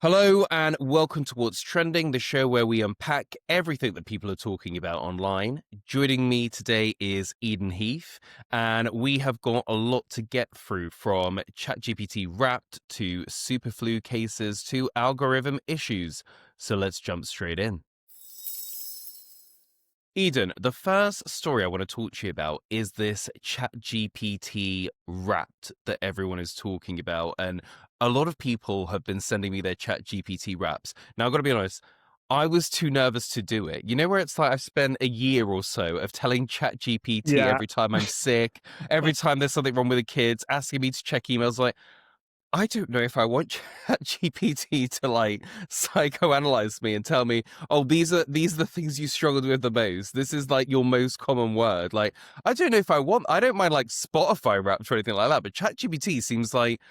Hello and welcome to What's Trending, the show where we unpack everything that people are talking about online. Joining me today is Heath, and we have got a lot to get through, from ChatGPT Wrapped to superflu cases to algorithm issues. So let's jump straight in. Eden, the first story I want to talk to you about is this ChatGPT Wrapped that everyone is talking about. And a lot of people have been sending me their ChatGPT wraps. Now, I've got to be honest, I was too nervous to do it. You know, where it's like I've spent a year or so of telling ChatGPT Yeah. every time I'm sick, every time there's something wrong with the kids, asking me to check emails, like, I don't know if I want ChatGPT to like psychoanalyze me and tell me, oh, these are the things you struggled with the most. This is like your most common word. Like, I don't know if I don't mind like Spotify Wrapped or anything like that, but ChatGPT seems like,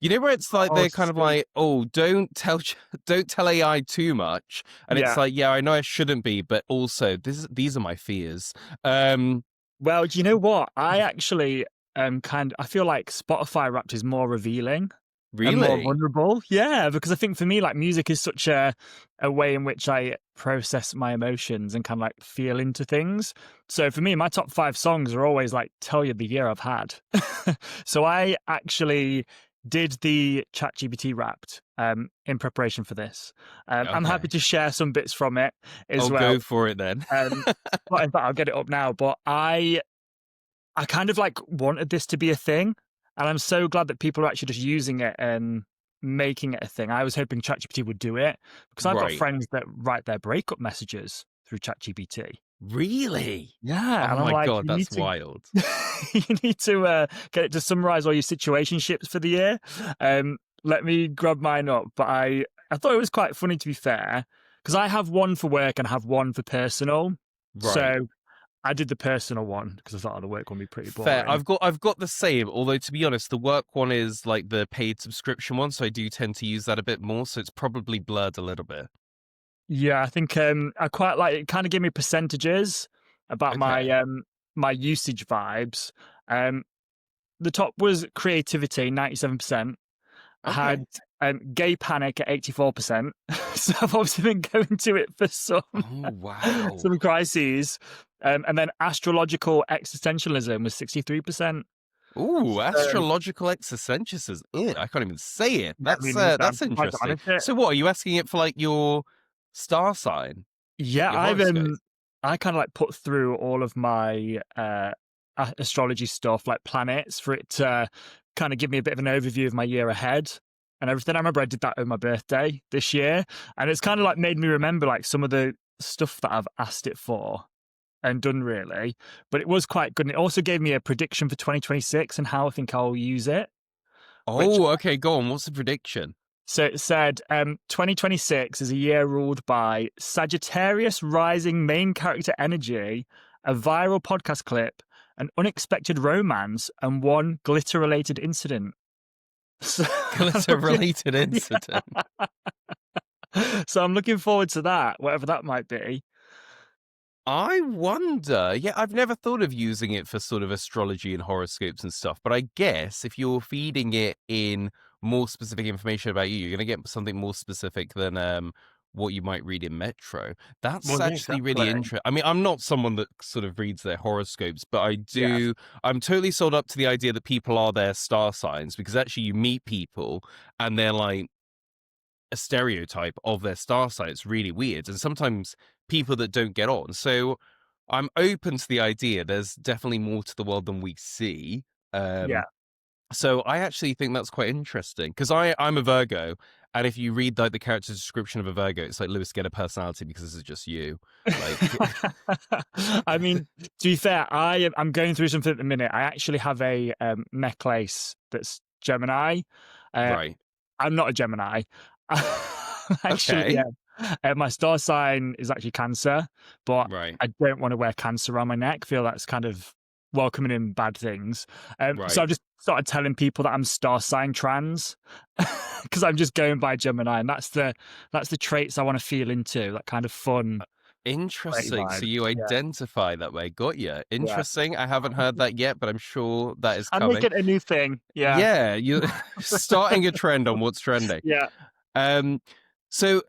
you know, where it's like Oh, they're kind of see, like, oh, don't tell AI too much. And it's yeah. like, yeah, I know I shouldn't be, but also these are my fears. Um, Well, do you know what? I actually I feel like Spotify Wrapped is more revealing and more really? vulnerable. Yeah, because I think for me, like, music is such a way in which I process my emotions and kind of like feel into things. So for me, my top 5 songs are always like tell you the year I've had. So I actually did the ChatGPT Wrapped in preparation for this. I'm happy Okay. to share some bits from it as I'll well. go for it then. Um, but in fact, I'll get it up now. But I kind of like wanted this to be a thing, and I'm so glad that people are actually just using it and making it a thing. I was hoping ChatGPT would do it because I've got Right. friends that write their breakup messages through ChatGPT. Really? Yeah, Oh and I'm my like, God, that's wild. you need to get it to summarize all your situationships for the year. Let me grab mine up. But I thought it was quite funny, to be fair, because I have one for work and I have one for personal. Right. So I did the personal one because I thought, oh, the work one would be pretty Fair. boring. I've got the same, although to be honest, the work one is like the paid subscription one, so I do tend to use that a bit more, so it's probably blurred a little bit. Yeah, I think I quite like it. Kind of gave me percentages about my Okay. my usage vibes. Um, the top was creativity, 97%. I Okay. had gay panic at 84%. So I've obviously been going to it for some Oh wow. some crises. And then astrological existentialism was 63%. Ooh, So astrological existentialism. Ugh, I can't even say it. yeah, me neither. I'm That's surprised that interesting. managed it. So what, are you asking it for like your star sign, Yeah, your horoscope? I kind of like put through all of my astrology stuff, like planets, for it to kind of give me a bit of an overview of my year ahead and everything. I remember I did that on my birthday this year, and it's kind of like made me remember like some of the stuff that I've asked it for and done, really. But it was quite good. And it also gave me a prediction for 2026 and how I think I'll use it, which Oh, okay, go on. What's the prediction? so it said 2026 is a year ruled by Sagittarius rising main character energy, a viral podcast clip, an unexpected romance, and one glitter related incident. So, Glitter related incident. so I'm looking forward to that, whatever that might be. I wonder. Yeah, I've never thought of using it for sort of astrology and horoscopes and stuff, but I guess if you're feeding it in more specific information about you, you're going to get something more specific than what you might read in Metro. That's Well, yeah, actually really exactly. interesting. I mean, I'm not someone that sort of reads their horoscopes, but Yeah. I'm totally sold up to the idea that people are their star signs, because actually you meet people and they're like a stereotype of their star sign. It's really weird. And sometimes people that don't get on. So I'm open to the idea. There's definitely more to the world than we see. Yeah. Um, so I actually think that's quite interesting, because I'm a Virgo, and if you read like the character description of a Virgo, it's like, Lewis, get a personality because this is just you. Like, I mean, to be fair, I'm going through something at the minute. I actually have a necklace that's Gemini. Uh, right, I'm not a Gemini. Actually, okay, yeah. My star sign is actually Cancer, but right, I don't want to wear Cancer around my neck. Feel that's kind of welcoming in bad things. So right. I've just started telling people that I'm star sign trans because I'm just going by Gemini, and that's the traits I want to feel into. That kind of fun, flirty Interesting. So vibe. you Yeah, identify that way. Got you. yeah. Interesting. I haven't heard that yet, but I'm sure that is I'm coming. making a new thing. Yeah, Yeah, you're starting a trend on what's trending. yeah. Um, so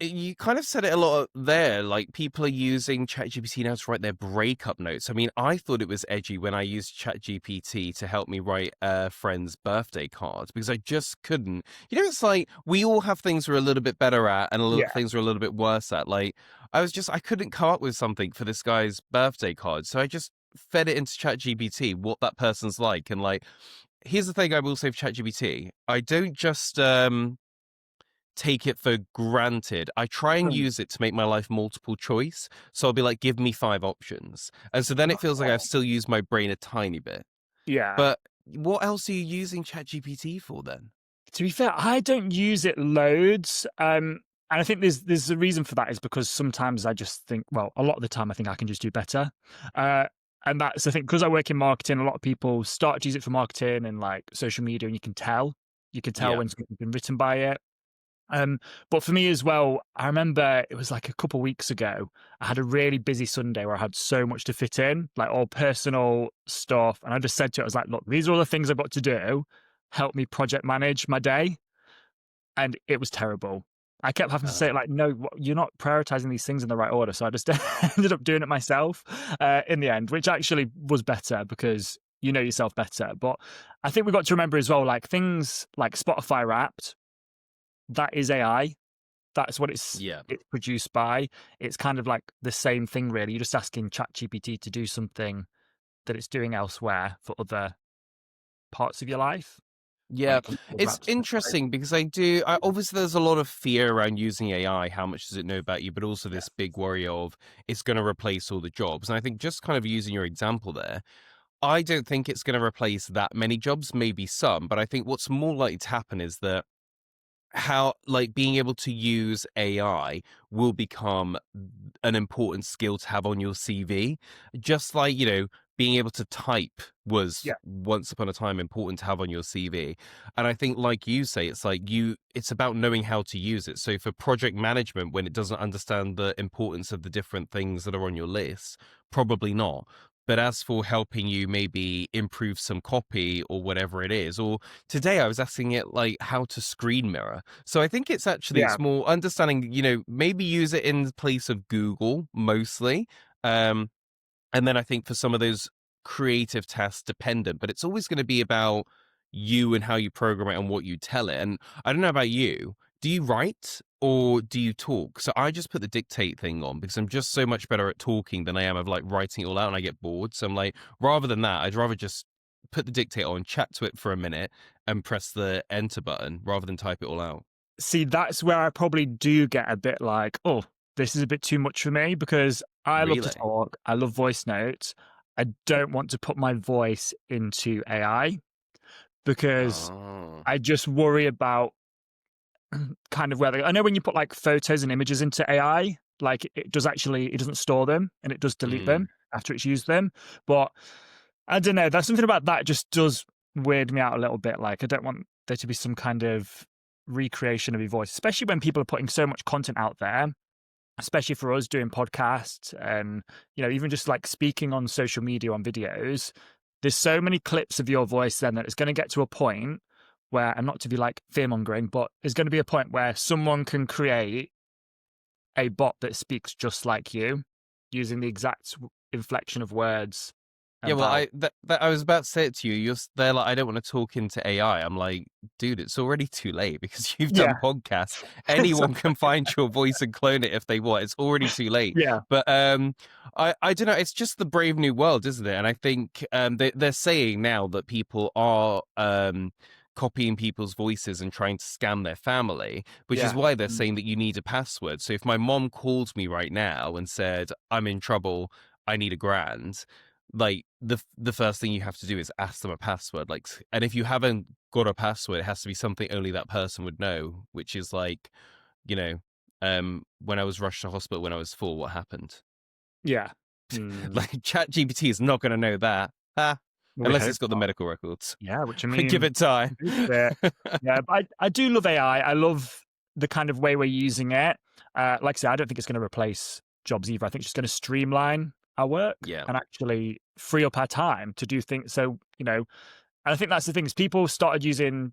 you kind of said it a lot there. Like people are using ChatGPT now to write their breakup notes. I mean, I thought it was edgy when I used ChatGPT to help me write a friend's birthday cards because I just couldn't. You know, it's like we all have things we're a little bit better at and a little Yeah. things we're a little bit worse at. Like I couldn't come up with something for this guy's birthday card, so I just fed it into ChatGPT what that person's like, and like here's the thing I will say for ChatGPT. I don't just take it for granted. I try and Mm. use it to make my life multiple choice. So I'll be like, give me 5 options. And so then it feels like I've Oh. still used my brain a tiny bit. Yeah. But what else are you using ChatGPT for then? To be fair, I don't use it loads. And I think there's a reason for that is because sometimes I just think, well, a lot of the time I think I can just do better. Uh, and that's the thing, because I work in marketing, a lot of people start to use it for marketing and like social media, and you can tell Yeah. when something's been written by it. But for me as well, I remember it was like a couple of weeks ago. I had a really busy Sunday where I had so much to fit in, like all personal stuff. And I just said to it, I was like, look, these are all the things I've got to do. Help me project manage my day. And it was terrible. I kept having to say, like, no, you're not prioritizing these things in the right order. So I just ended up doing it myself in the end, which actually was better because you know yourself better. But I think we've got to remember as well, like things like Spotify Wrapped, that is AI. That's what Yeah. it's produced by. It's kind of like the same thing, really. You're just asking ChatGPT to do something that it's doing elsewhere for other parts of your life. Yeah, Like it's Wrapped. interesting because obviously there's a lot of fear around using AI. How much does it know about you? But also Yeah. this big worry of it's going to replace all the jobs. And I think just kind of using your example there, I don't think it's going to replace that many jobs, maybe some. But I think what's more likely to happen is that how like being able to use AI will become an important skill to have on your CV. Just like, being able to type was Yeah. once upon a time important to have on your CV. And I think like you say, it's about knowing how to use it. So for project management, when it doesn't understand the importance of the different things that are on your list, probably not. But as for helping you maybe improve some copy or whatever it is, or today I was asking it like how to screen mirror. So I think Yeah. it's more understanding, maybe use it in place of Google mostly. Um, and then I think for some of those creative tasks dependent, but it's always going to be about you and how you program it and what you tell it. And I don't know about you. Do you write or do you talk? So I just put the dictate thing on because I'm just so much better at talking than I am of like writing it all out and I get bored. So I'm like, rather than that, I'd rather just put the dictate on, chat to it for a minute and press the enter button rather than type it all out. See, that's where I probably do get a bit like, oh, this is a bit too much for me because I love to Really? talk. I love voice notes. I don't want to put my voice into AI because Oh. I just worry about kind of where I know when you put like photos and images into AI, like it doesn't store them and it does delete Mm. them after it's used them. But I don't know, there's something about that just does weird me out a little bit. Like I don't want there to be some kind of recreation of your voice, especially when people are putting so much content out there, especially for us doing podcasts and even just like speaking on social media on videos. There's so many clips of your voice then that it's going to get to a point where, and not to be like fear mongering, but there's going to be a point where someone can create a bot that speaks just like you using the exact inflection of words Yeah, and well, vowel. I was about to say it to you. They're like, I don't want to talk into AI. I'm like, dude, it's already too late because you've Yeah. done podcasts. So- Anyone can find your voice and clone it if they want. It's already too late. yeah. But I don't know. It's just the brave new world, isn't it? And I think they're saying now that people are copying people's voices and trying to scam their family, which is Yeah. why they're saying that you need a password. So if my mom called me right now and said, I'm in trouble, I need $1,000, like the first thing you have to do is ask them a password, like, and if you haven't got a password, it has to be something only that person would know, which is like, you know when I was rushed to hospital when I was 4, what happened. Yeah. Mm, Like chat gpt is not going to know that, we unless hope it's got the not. medical records. Yeah, which I Give mean, it time. hope it. Yeah, but I do love AI. I love the kind of way we're using it. Like I said, I don't think it's going to replace jobs either. I think it's just going to streamline our work Yeah. and actually free up our time to do things. So, and I think that's the thing is people started using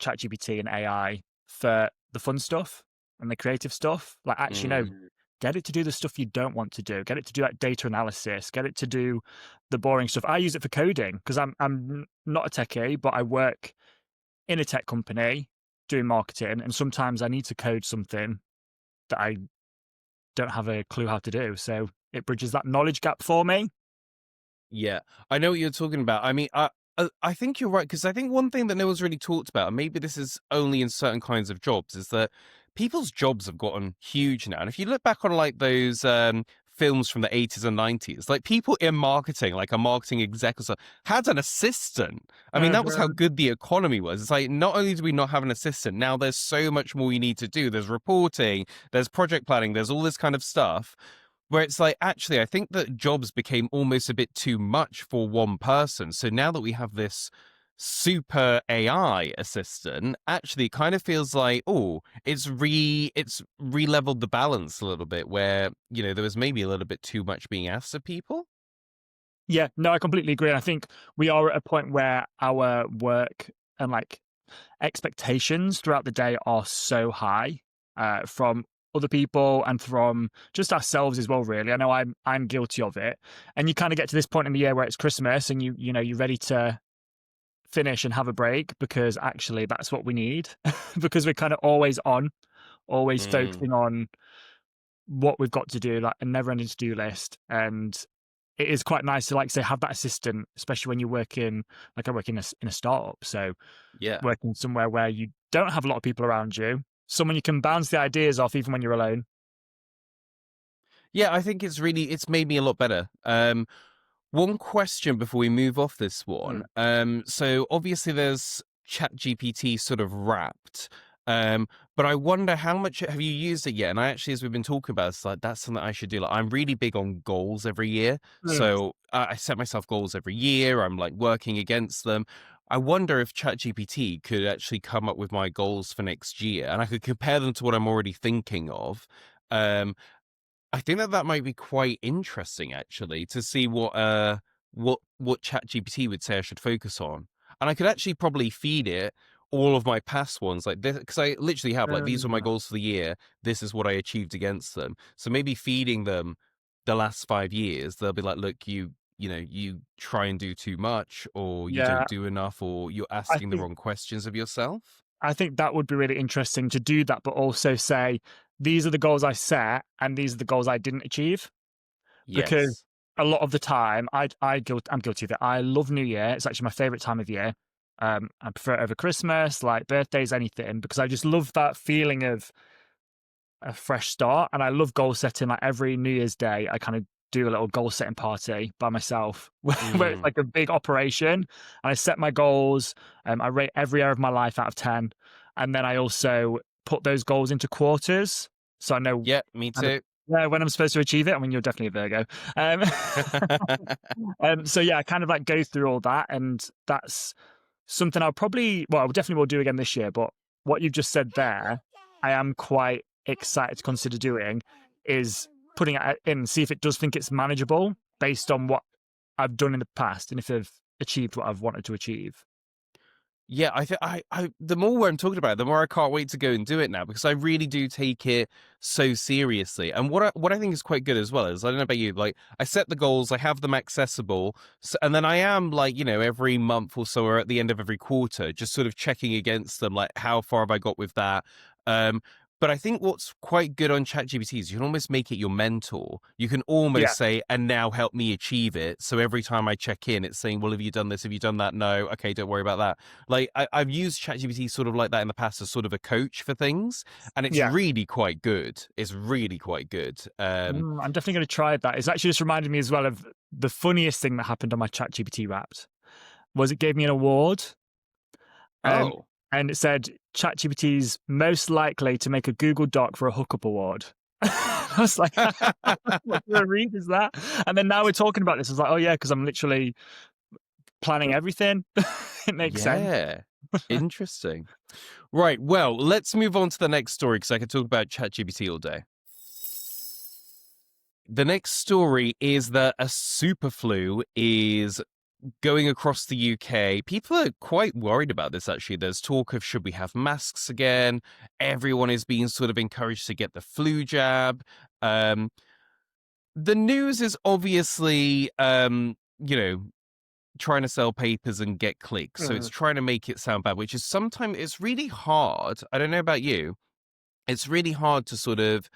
ChatGPT and AI for the fun stuff and the creative stuff. Like, actually, no, Mm. get it to do the stuff you don't want to do. Get it to do like data analysis. Get it to do the boring stuff. I use it for coding because I'm not a techie, but I work in a tech company doing marketing, and sometimes I need to code something that I don't have a clue how to do. So it bridges that knowledge gap for me. Yeah, I know what you're talking about. I mean, I think you're right, because I think one thing that no one's really talked about, and maybe this is only in certain kinds of jobs, is that people's jobs have gotten huge now. And if you look back on like those films from the 80s and 90s, like people in marketing, like a marketing exec or so, had an assistant. I mean, that was how Uh-huh. good the economy was. It's like not only do we not have an assistant, now there's so much more you need to do. There's reporting, there's project planning, there's all this kind of stuff. Where it's like, actually, I think that jobs became almost a bit too much for one person. So now that we have this super AI assistant, actually it kind of feels like, oh, it's re-leveled the balance a little bit where, you know, there was maybe a little bit too much being asked of people. Yeah, no, I completely agree. And I think we are at a point where our work and like expectations throughout the day are so high from other people and from just ourselves as well. Really, I know I'm guilty of it. And you kind of get to this point in the year where it's Christmas, and you're ready to finish and have a break because actually that's what we need because we're kind of always on, always Mm, focusing on what we've got to do, like a never-ending to-do list. And it is quite nice to, like, say, have that assistant, especially when you're working. Like, I work in a startup, so yeah. working somewhere where you don't have a lot of people around you, someone you can bounce the ideas off even when you're alone. Yeah, I think it's made me a lot better. One question before we move off this one. Mm. So obviously there's ChatGPT sort of wrapped. Um, but I wonder how much have you used it yet? And I actually, as we've been talking about, it's like that's something I should do. Like I'm really big on goals every year. Mm. So I set myself goals every year. I'm like working against them. I wonder if ChatGPT could actually come up with my goals for next year and I could compare them to what I'm already thinking of. Um, I think that that might be quite interesting actually to see what ChatGPT would say I should focus on. And I could actually probably feed it all of my past ones like this because I literally have like these were my Uh, goals for the year. This is what I achieved against them. So maybe feeding them the last 5 years, they'll be like, look, you know, you try and do too much or you yeah, don't do enough or you're I asking the think wrong questions of yourself. I think that would be really interesting to do that, but also say, "These are the goals I set, and these are the goals I didn't achieve." Because Yes. a lot of the time, I'm guilty of it. I love New Year. It's actually my favorite time of year. I prefer it over Christmas, like birthdays, anything, because I just love that feeling of a fresh start. And I love goal setting. Like every New Year's Day, I kind of do a little goal setting party by myself where it's Mm. like a big operation. And I set my goals. I rate every area of my life out of 10. And then I also put those goals into quarters. So I know Yeah, me kind of too. when I'm supposed to achieve it. I mean, you're definitely a Virgo. Um, so yeah, I kind of like go through all that. And that's something I'll probably, well, I definitely will do again this year. But what you've just said there, I am quite excited to consider doing is putting it in, see if it does think it's manageable based on what I've done in the past and if I've achieved what I've wanted to achieve. Yeah, I think the more I'm talking about it, the more I can't wait to go and do it now because I really do take it so seriously. And what I think is quite good as well is I don't know about you, like I set the goals, I have them accessible, so, and then I am like you know every month or so or at the end of every quarter, just sort of checking against them, like how far have I got with that. Um, but I think what's quite good on ChatGPT is you can almost make it your mentor. You can Yeah, almost say, and now help me achieve it. So every time I check in, it's saying, well, have you done this? Have you done that? No. Okay, don't worry about that. Like I've used ChatGPT sort of like that in the past as sort of a coach for things, and it's yeah. really quite good. It's really quite good. I'm definitely going to try that. It's actually just reminded me as well of the funniest thing that happened on my ChatGPT Wrapped was it gave me an award. Um, Oh. and it said ChatGPT's most likely to make a Google Doc for a hookup award. I was like, what kind of read is that? And then now we're talking about this. It's like, oh yeah, because I'm literally planning everything. It makes sense. Yeah. Interesting. Right. Well, let's move on to the next story because I could talk about ChatGPT all day. The next story is that a super flu is going across the UK, people are quite worried about this, actually. There's talk of should we have masks again? Everyone is being sort of encouraged to get the flu jab. Um, the news is obviously, you know, trying to sell papers and get clicks. So it's Mm. trying to make it sound bad, which is sometimes it's really hard. I don't know about you. It's really hard to sort of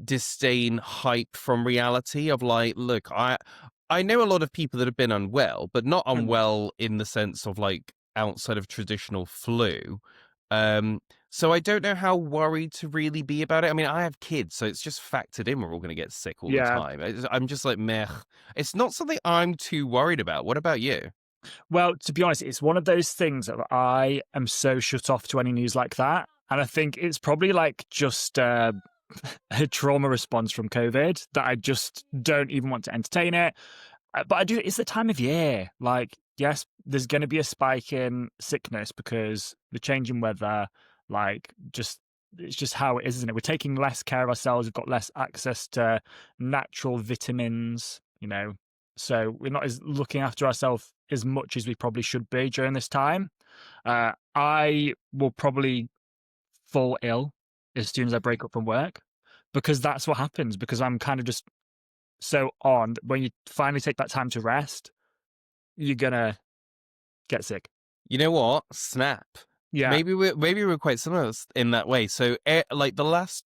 disdain hype from reality of like, look, I know a lot of people that have been unwell, but not Mm. unwell in the sense of like outside of traditional flu. Um, so I don't know how worried to really be about it. I mean, I have kids, so it's just factored in we're all going to get sick all the Yeah. time. I'm just like, meh. It's not something I'm too worried about. What about you? Well, to be honest, it's one of those things that I am so shut off to any news like that. And I think it's probably like just a trauma response from COVID that I just don't even want to entertain it. But I do, it's the time of year. Like, yes, there's going to be a spike in sickness because the changing weather, like, just, it's just how it is, isn't it? We're taking less care of ourselves. We've got less access to natural vitamins, you know, so we're not as looking after ourselves as much as we probably should be during this time. I will probably fall ill as soon as I break up from work because that's what happens because I'm kind of just so on. When you finally take that time to rest, you're gonna get sick. You know what? Snap. Yeah. Maybe we're quite similar in that way. So, like the last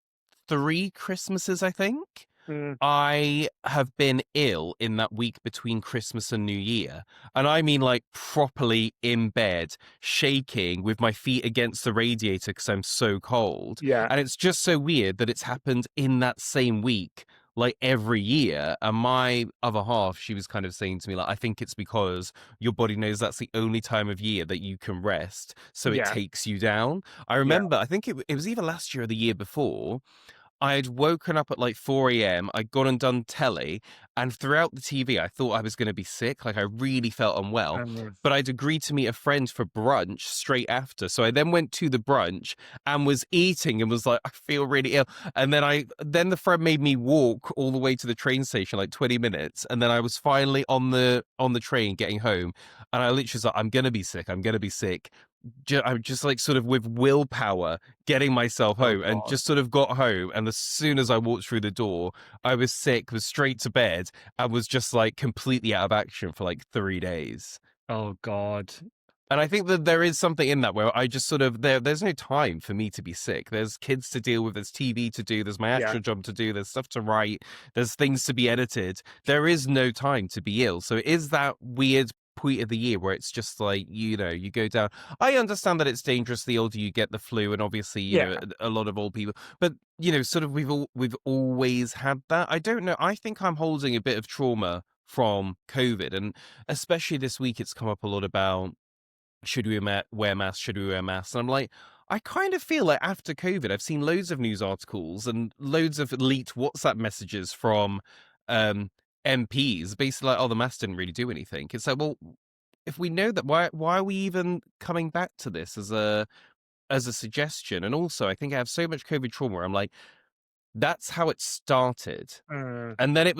3 Christmases, I think. Mm. I have been ill in that week between Christmas and New Year. And I mean, like, properly in bed, shaking with my feet against the radiator because I'm so cold. Yeah. And it's just so weird that it's happened in that same week, like every year. And my other half, she was kind of saying to me, like, I think it's because your body knows that's the only time of year that you can rest. So it Yeah. takes you down. I Yeah. remember, I think it was either last year or the year before. I had woken up at like 4 a.m. I'd gone and done telly, and throughout the TV, I thought I was going to be sick. Like I really felt unwell. Um, But I'd agreed to meet a friend for brunch straight after. So I then went to the brunch and was eating and was like, I feel really ill. And then the friend made me walk all the way to the train station, like 20 minutes. And then I was finally on the train getting home. And I literally was like, I'm gonna be sick. I'm gonna be sick. I'm just like sort of with willpower getting myself oh home and God. just sort of got home. And as soon as I walked through the door, I was sick, was straight to bed, and was just like completely out of action for like 3 days. Oh God. And I think that there is something in that where I just sort of there's no time for me to be sick. There's kids to deal with, there's TV to do, there's my Yeah. actual job to do, there's stuff to write, there's things to be edited. There is no time to be ill. So it is that weird point of the year where it's just like, you go down. I understand that it's dangerous the older you get, the flu, and obviously, Yeah. a lot of old people. But sort of we've always had that. I don't know. I think I'm holding a bit of trauma from COVID, and especially this week, it's come up a lot about should we wear masks? Should we wear masks? And I'm like, I kind of feel like after COVID, I've seen loads of news articles and loads of leaked WhatsApp messages from um, MPs, basically like, oh, the mask didn't really do anything. It's like, well, if we know that, why are we even coming back to this as a suggestion? And also, I think I have so much COVID trauma. I'm like, that's how it started. Mm. And then it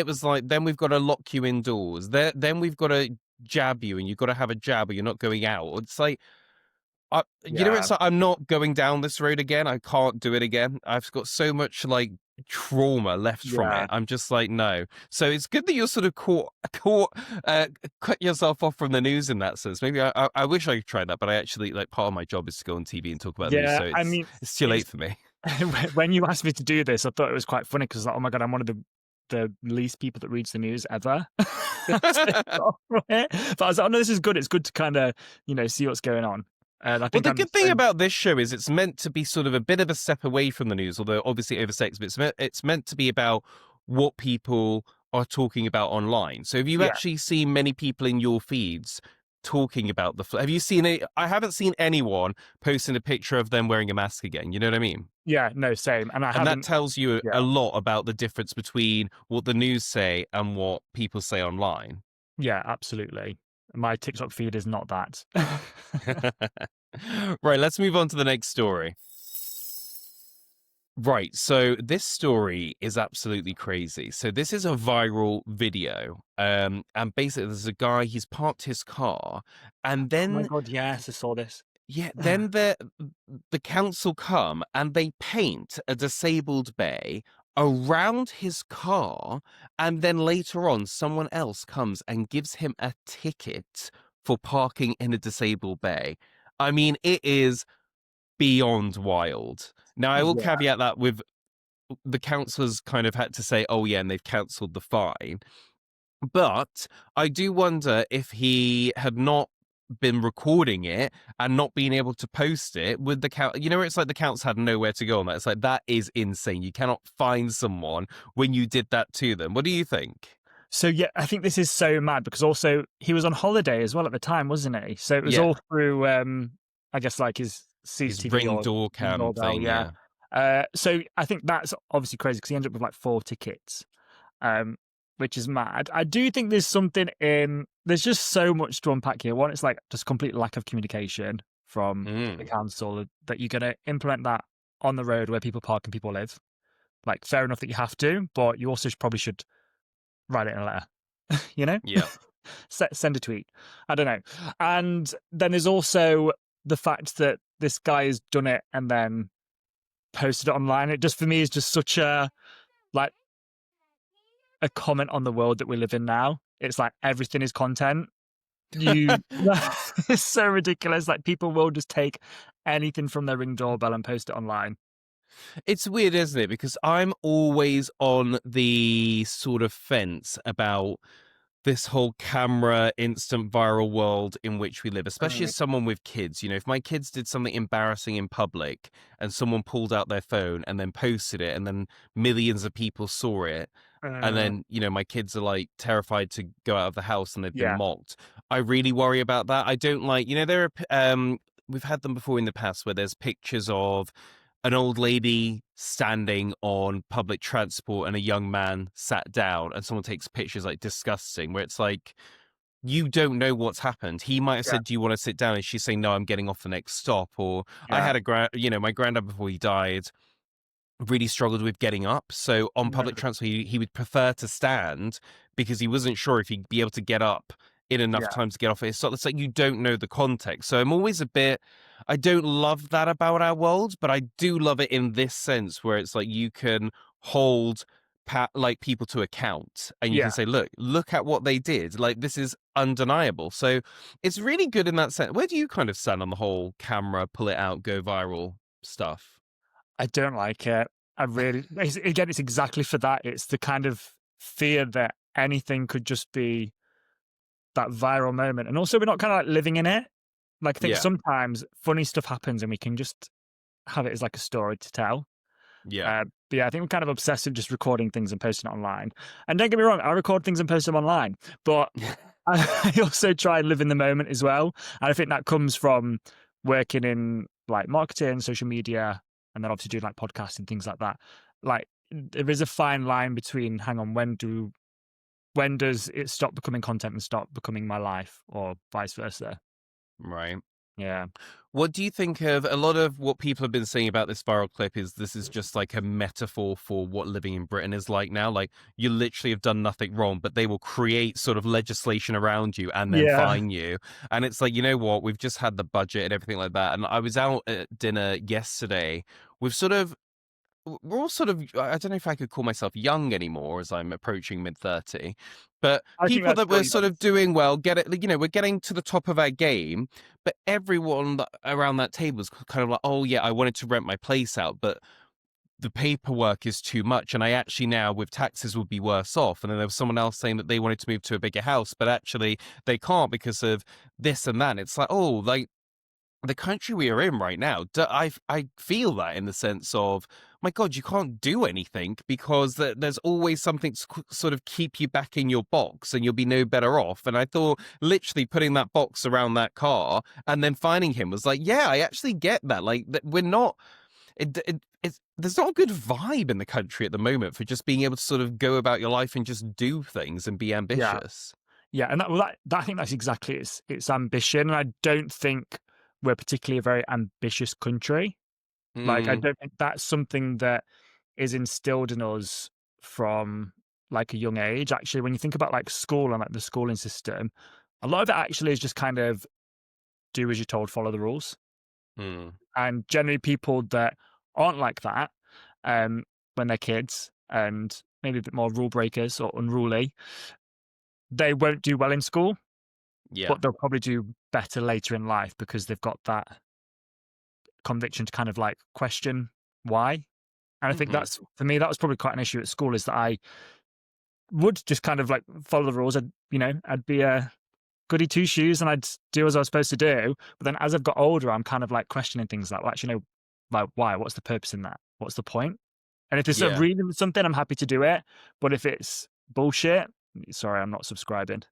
was like, then we've got to lock you indoors. Then we've got to jab you, and you've got to have a jab, or you're not going out. It's like, Yeah. it's like I'm not going down this road again. I can't do it again. I've got so much like trauma left from Yeah. it. I'm just like, no. So it's good that you're sort of cut yourself off from the news in that sense. Maybe I wish I could try that, but I actually like part of my job is to go on TV and talk about news. Yeah. So I it's mean, it's too late it's for me. when you asked me to do this, I thought it was quite funny because, like, oh my God, I'm one of the least people that reads the news ever. But I was like, oh no, this is good. It's good to kind of, see what's going on. And I Well, think the I'm the good thing same. about this show is it's meant to be sort of a bit of a step away from the news, although obviously oversexed, but it's meant to be about what people are talking about online. So have you Yeah. actually seen many people in your feeds talking about have you seen it? I haven't seen anyone posting a picture of them wearing a mask again. You know what I mean? Yeah. No, same. And I And that haven't. tells you Yeah. a lot about the difference between what the news say and what people say online. Yeah. Absolutely. My TikTok feed is not that. Right, let's move on to the next story. Right. So this story is absolutely crazy. So this is a viral video. And basically there's a guy, he's parked his car, and Oh my then god, yes, I saw this. yeah, then the council come and they paint a disabled bay around his car, and then later on someone else comes and gives him a ticket for parking in a disabled bay. I mean, it is beyond wild. Now, I will Yeah. caveat that with the councillors kind of had to say, oh, yeah, and they've cancelled the fine. But I do wonder if he had not been recording it and not being able to post it with the count. You know, it's like the counts had nowhere to go on that. It's like, that is insane. You cannot find someone when you did that to them. What do you think? So yeah, I think this is so mad because also he was on holiday as well at the time, wasn't he? So it was Yeah, all through I guess like his his CCTV ring or door cam doorbell, thing. yeah. Yeah. So I think that's obviously crazy because he ended up with like 4 tickets. Um, which is mad. I do think there's something in there's just so much to unpack here. One, it's like just complete lack of communication from the Mm, council that you're gonna implement that on the road where people park and people live. Like fair enough that you have to, but you also probably should write it in a letter. You know? yeah. Send a tweet. I don't know. And then there's also the fact that this guy has done it and then posted it online. It just for me is just such like a comment on the world that we live in now. It's like everything is content. You it's so ridiculous. Like people will just take anything from their Ring doorbell and post it online. It's weird, isn't it? Because I'm always on the sort of fence about this whole camera instant viral world in which we live, especially Mm, as someone with kids. You know, if my kids did something embarrassing in public and someone pulled out their phone and then posted it and then millions of people saw it, and uh, then, you know, my kids are like terrified to go out of the house and they've been yeah, mocked. I really worry about that. I don't like, you know, there are we've had them before in the past where there's pictures of an old lady standing on public transport and a young man sat down, and someone takes pictures like disgusting, where it's like, you don't know what's happened. He might have yeah, said, do you want to sit down? And she's saying, no, I'm getting off the next stop. Or I yeah. had you know, my granddad before he died really struggled with getting up. So on public Mm, transport, he would prefer to stand because he wasn't sure if he'd be able to get up in enough yeah, time to get off it. So it's like you don't know the context. So I'm always a bit, I don't love that about our world, but I do love it in this sense where it's like you can hold like people to account and you can yeah. say, look at what they did. Like this is undeniable. So it's really good in that sense. Where do you kind of stand on the whole camera, pull it out, go viral stuff? I don't like it. I really again, it's exactly for that. It's the kind of fear that anything could just be that viral moment. And also we're not kind of like living in it. Like I think Yeah. sometimes funny stuff happens and we can just have it as like a story to tell. Yeah. But yeah, I think we're kind of obsessed with just recording things and posting it online. And don't get me wrong, I record things and post them online, but I also try and live in the moment as well. And I think that comes from working in like marketing, social media, and then obviously doing like podcasts and things like that. Like there is a fine line between, hang on, when does it stop becoming content and stop becoming my life, or vice versa? Right. Yeah, What do you think of a lot of what people have been saying about this viral clip is this is just like a metaphor for what living in Britain is like now? Like you literally have done nothing wrong, but they will create sort of legislation around you and then yeah. fine you. And it's like, you know what? We've just had the budget and everything like that. And I was out at dinner yesterday with sort of we're all sort of I don't know if I could call myself young anymore as I'm approaching mid-30, but I think people that's that still were sort young. of doing well, get it, you know, we're getting to the top of our game, but everyone around that table was kind of like, oh yeah, I wanted to rent my place out, but the paperwork is too much, and I actually now with taxes would be worse off. And then there was someone else saying that they wanted to move to a bigger house, but actually they can't because of this and that. And it's like, oh, like the country we are in right now, I feel that in the sense of, my God, you can't do anything because there's always something to sort of keep you back in your box and you'll be no better off. And I thought literally putting that box around that car and then finding him was like, yeah, I actually get that. Like that we're not, there's not a good vibe in the country at the moment for just being able to sort of go about your life and just do things and be Yeah. ambitious. Yeah, and that I think that's exactly its ambition, and I don't think we're particularly a very ambitious country. Like, I Mm, don't think that's something that is instilled in us from, like, a young age. Actually, when you think about, like, school and, like, the schooling system, a lot of it actually is just kind of do as you're told, follow the rules. mm, And generally people that aren't like that, um, when they're kids and maybe a bit more rule breakers or unruly, they won't do well in school, yeah. but they'll probably do better later in life because they've got that conviction to kind of like question why. And I think Mhm. that's for me, that was probably quite an issue at school is that I would just kind of like follow the rules. I'd be a goody two shoes and I'd do as I was supposed to do. But then as I've got older, I'm kind of like questioning things like, well, actually, no, like why? What's the purpose in that? What's the point? And if there's a Yeah. reason for something, I'm happy to do it. But if it's bullshit, sorry, I'm not subscribing.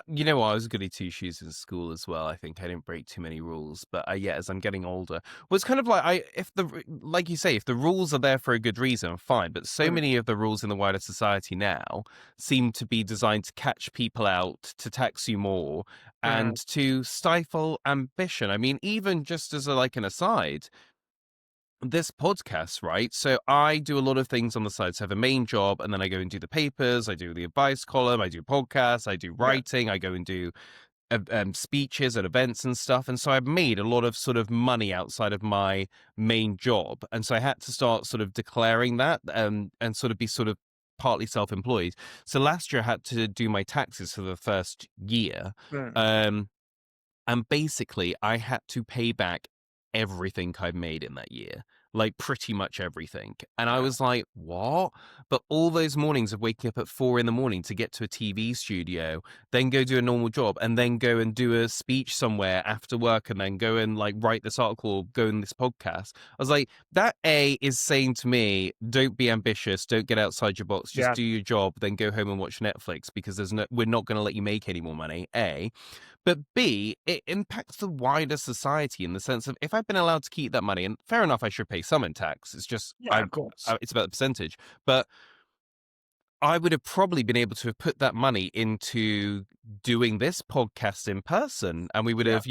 You know what, I was a goody two shoes in school as well. I think I didn't break too many rules, but yeah, as I'm getting older, well, it's kind of like like you say, if the rules are there for a good reason, fine. But so Mm, many of the rules in the wider society now seem to be designed to catch people out, to tax you more, and mm, to stifle ambition. I mean, even just as like an aside, this podcast, right? So I do a lot of things on the side. So I have a main job, and then I go and do the papers. I do the advice column. I do podcasts. I do yeah. writing. I go and do speeches at events and stuff. And so I've made a lot of sort of money outside of my main job. And so I had to start sort of declaring that and sort of be sort of partly self-employed. So last year I had to do my taxes for the first year. Mm, Um, and basically, I had to pay back everything I've made in that year, like pretty much everything. And I yeah. was like, what? But all those mornings of waking up at 4 a.m. to get to a TV studio, then go do a normal job, and then go and do a speech somewhere after work, and then go and like write this article, or go in this podcast. I was like, that A is saying to me, don't be ambitious, don't get outside your box, just Yeah. do your job, then go home and watch Netflix because we're not going to let you make any more money. A. But B, it impacts the wider society in the sense of if I've been allowed to keep that money, and fair enough, I should pay some in tax. It's just Yeah, of course. it's about the percentage. But I would have probably been able to have put that money into doing this podcast in person. And we would Yeah. have,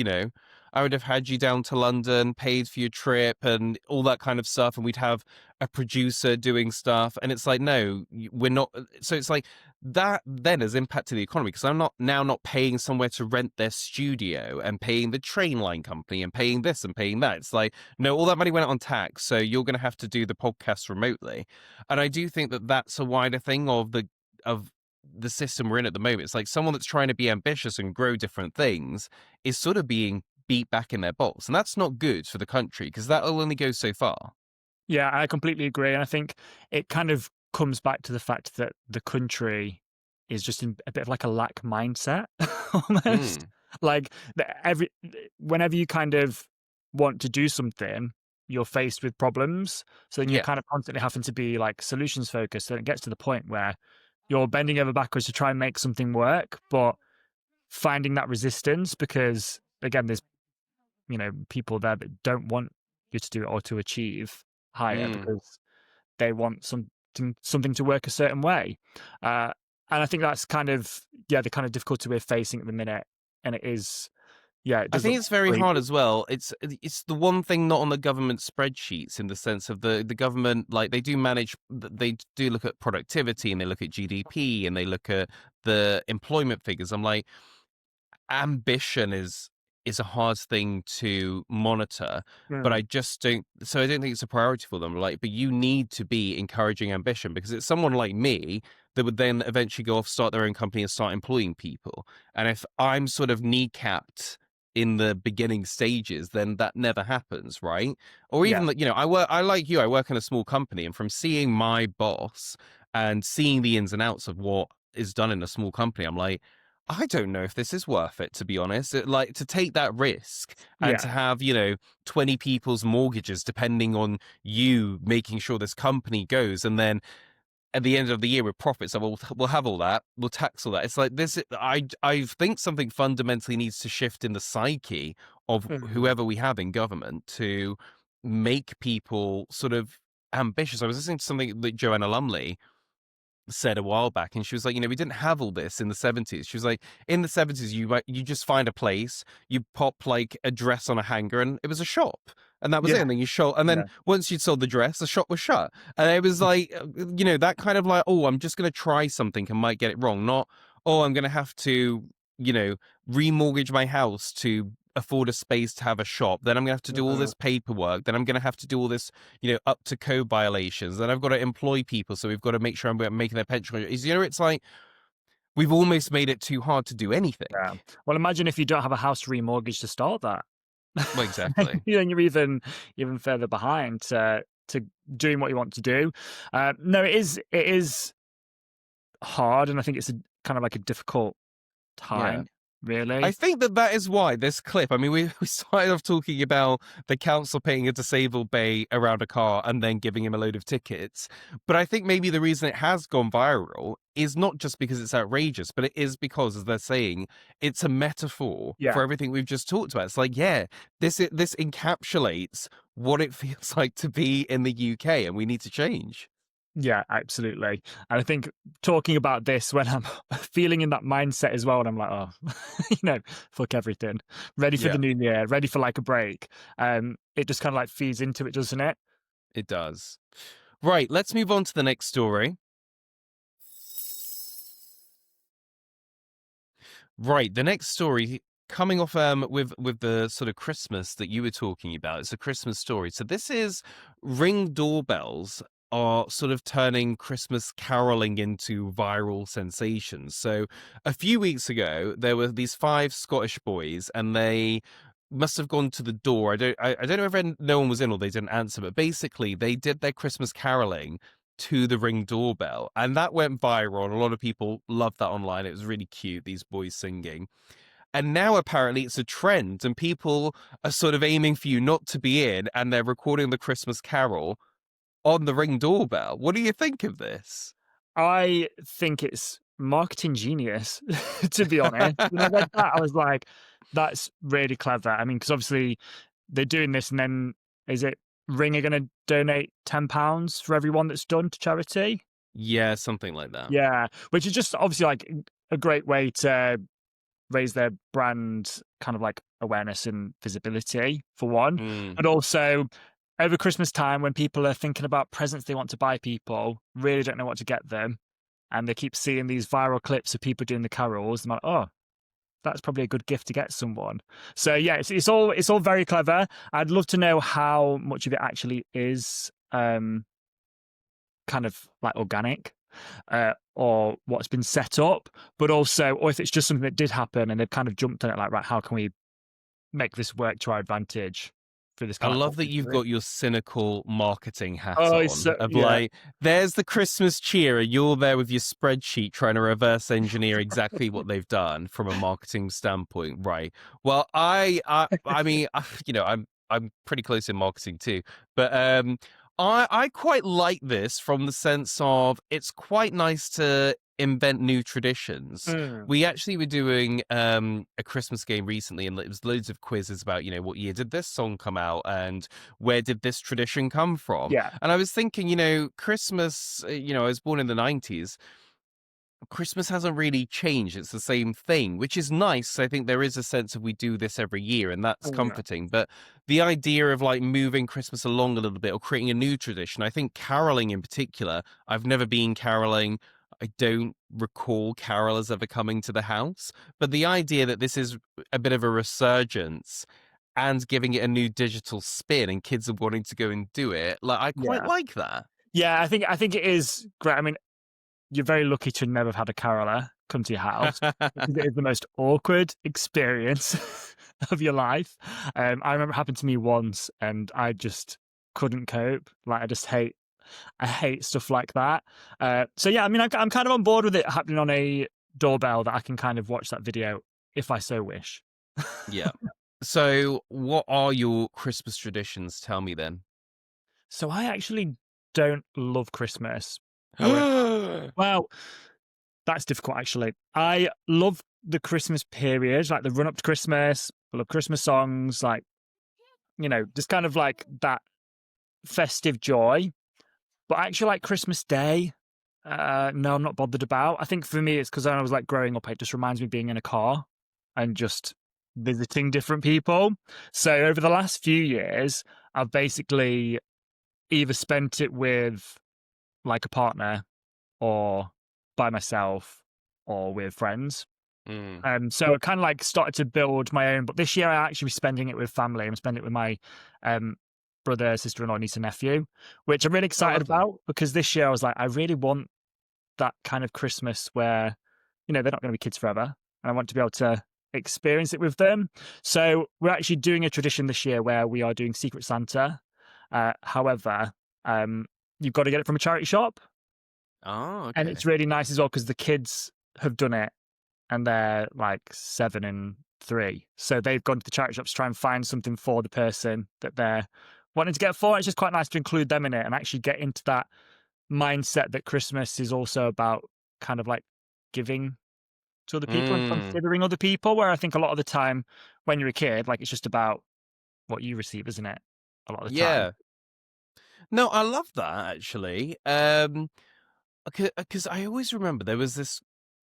I would have had you down to London, paid for your trip and all that kind of stuff. And we'd have a producer doing stuff. And it's like, no, we're not. So it's like that then has impacted the economy because I'm not paying somewhere to rent their studio and paying the train line company and paying this and paying that. It's like, no, all that money went on tax. So you're going to have to do the podcast remotely. And I do think that that's a wider thing of the system we're in at the moment. It's like someone that's trying to be ambitious and grow different things is sort of being beat back in their box, and that's not good for the country because that'll only go so far. Yeah, I completely agree. And I think it kind of comes back to the fact that the country is just in a bit of like a lack mindset almost. Mm, Like whenever you kind of want to do something, you're faced with problems. So then you're yeah. kind of constantly having to be like solutions focused. And it gets to the point where you're bending over backwards to try and make something work, but finding that resistance because again, there's people there that don't want you to do it or to achieve higher Mm. because they want something to work a certain way. Uh, and I think that's kind of the kind of difficulty we're facing at the minute. And it is it I does look think it's very bleak. hard as well. It's the one thing not on the government spreadsheets in the sense of the government, like they do manage, they do look at productivity and they look at GDP and they look at the employment figures. I'm like, ambition is a hard thing to monitor, but Mm, I just don't, so I don't think it's a priority for them. Like, but you need to be encouraging ambition because it's someone like me that would then eventually go off, start their own company and start employing people. And if I'm sort of kneecapped in the beginning stages, then that never happens, right? Or yeah. even like, I like you, I work in a small company, and from seeing my boss and seeing the ins and outs of what is done in a small company, I'm like, I don't know if this is worth it, to be honest. Like to take that risk and to Yeah. have, 20 people's mortgages depending on you making sure this company goes. And then at the end of the year with profits, so we'll have all that, we'll tax all that. It's like this. I think something fundamentally needs to shift in the psyche of Mm, whoever we have in government to make people sort of ambitious. I was listening to something that Joanna Lumley said a while back, and she was like, we didn't have all this in the 70s. She was like, in the 70s, you just find a place, you pop like a dress on a hanger, and it was a shop, and that was it. Yeah. And then you shop, and then Yeah. once you'd sold the dress, the shop was shut. And it was like, that kind of like, oh, I'm just gonna try something and might get it wrong, not, oh, I'm gonna have to, remortgage my house to afford a space to have a shop, then I'm gonna have to do all Mhm. this paperwork, then I'm gonna have to do all this, up to code violations, then I've got to employ people, so we've got to make sure I'm making their pension contributions. It's like we've almost made it too hard to do anything. Yeah. Well, imagine if you don't have a house to remortgage to start that. Well, exactly. Then you're even further behind to doing what you want to do. No, it is hard, and I think it's a kind of like a difficult Yeah. time, I really. think that is why this clip, I mean, we started off talking about the council paying a disabled bay around a car and then giving him a load of tickets. But I think maybe the reason it has gone viral is not just because it's outrageous, but it is because, as they're saying, it's a metaphor Yeah. for everything we've just talked about. It's like, yeah, this encapsulates what it feels like to be in the UK, and we need to change. Yeah, absolutely. And I think talking about this when I'm feeling in that mindset as well, and I'm like, oh, fuck everything, ready for Yeah, the new year, ready for like a break. It just kind of like feeds into it, doesn't it? it does. Right, let's move on to the next story. Right, the next story coming off with the sort of Christmas that you were talking about. It's a Christmas story. So this is Ring doorbells are sort of turning Christmas caroling into viral sensations. So a few weeks ago, there were these 5 Scottish boys, and they must have gone to the door. I don't know if no one was in or they didn't answer, but basically they did their Christmas caroling to the Ring doorbell, and that went viral, and a lot of people loved that online. It was really cute, these boys singing. And now apparently it's a trend, and people are sort of aiming for you not to be in, and they're recording the Christmas carol on the Ring doorbell. What do you think of this? I think it's marketing genius, to be honest. When I read that, I was like, that's really clever. I mean, because obviously they're doing this, and then is it Ring are going to donate £10 for everyone that's done to charity? Yeah, something like that. Yeah, which is just obviously like a great way to raise their brand kind of like awareness and visibility for one, Mm. but also over Christmas time when people are thinking about presents they want to buy people, really don't know what to get them, and they keep seeing these viral clips of people doing the carols. I'm like, oh, that's probably a good gift to get someone. So yeah, it's all very clever. I'd love to know how much of it actually is kind of like organic, or what's been set up, but also, or if it's just something that did happen and they've kind of jumped on it, like, right, how can we make this work to our advantage for this I kind of love that awkward you've period? got your cynical marketing hat Oh, on so of yeah, like, there's the Christmas cheer, and you're there with your spreadsheet trying to reverse engineer exactly what they've done from a marketing standpoint, right? Well, I mean, I'm pretty close in marketing too, but I quite like this from the sense of it's quite nice to invent new traditions. mm, We actually were doing a Christmas game recently, and it was loads of quizzes about, what year did this song come out and where did this tradition come from? yeah, And I was thinking, Christmas, I was born in the 90s. Christmas hasn't really changed. It's the same thing, which is nice. I think there is a sense of we do this every year, and that's mm, comforting. But the idea of like moving Christmas along a little bit or creating a new tradition, I think caroling in particular, I've never been caroling. I don't recall carolers ever coming to the house. But the idea that this is a bit of a resurgence and giving it a new digital spin and kids are wanting to go and do it, like I quite yeah, like that. yeah. I think it is great. I mean, you're very lucky to never have had a caroler come to your house, because it is the most awkward experience of your life. I remember it happened to me once, and I just couldn't cope. Like, I hate stuff like that. So yeah, I mean, I'm kind of on board with it happening on a doorbell that I can kind of watch that video if I so wish. Yeah. So, what are your Christmas traditions? Tell me then. So I actually don't love Christmas. However, well, that's difficult actually. I love the Christmas period, like the run up to Christmas. I love Christmas songs, like, just kind of like that festive joy. But I actually like Christmas Day. No, I'm not bothered about. I think for me, it's because when I was like growing up, it just reminds me of being in a car and just visiting different people. So over the last few years, I've basically either spent it with like a partner or by myself or with friends. Mm. So I kind of like started to build my own, but this year I actually be spending it with family. I'm spending it with my um, brother, sister-in-law, niece, and nephew, which I'm really Oh, excited lovely. about because this year I was like, I really want that kind of Christmas where, they're not going to be kids forever, and I want to be able to experience it with them. So we're actually doing a tradition this year where we are doing Secret Santa. However, um, you've got to get it from a charity shop, Oh, and okay. it's really nice as well because the kids have done it and they're like 7 and 3. So they've gone to the charity shops to try and find something for the person that they're wanting to get for. It's just quite nice to include them in it and actually get into that mindset that Christmas is also about kind of like giving to other people and Mm. considering other people. Where I think a lot of the time when you're a kid, like it's just about what you receive, isn't it? A lot of the time. Yeah. No, I love that actually. Because I always remember there was this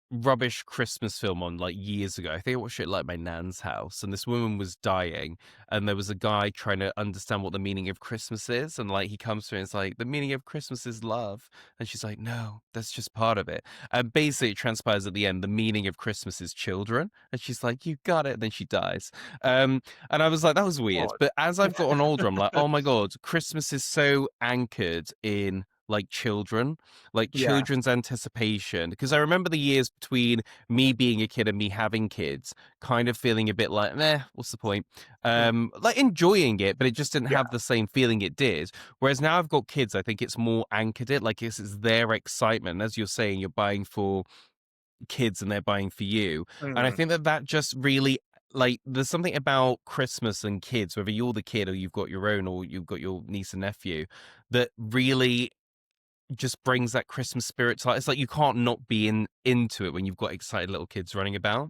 rubbish Christmas film on like years ago. I think I watched it at, like my nan's house, and this woman was dying, and there was a guy trying to understand what the meaning of Christmas is, and like he comes to her and it's like the meaning of Christmas is love, and she's like, no, that's just part of it. And basically, it transpires at the end the meaning of Christmas is children, and she's like, you got it. And then she dies. And I was like, that was weird. God. But as I've gotten older, I'm like, oh my god, Christmas is so anchored in like children, like Yeah. children's anticipation, because I remember the years between me being a kid and me having kids kind of feeling a bit like meh, what's the point, Mm. like enjoying it, but it just didn't Yeah. have the same feeling it did. Whereas now I've got kids, I think it's more anchored it, like it's their excitement. As you're saying, you're buying for kids and they're buying for you, and I Mm. think that that just really, like, there's something about Christmas and kids, whether you're the kid or you've got your own or you've got your niece and nephew, that really just brings that Christmas spirit to life. It's like you can't not be into it when you've got excited little kids running about.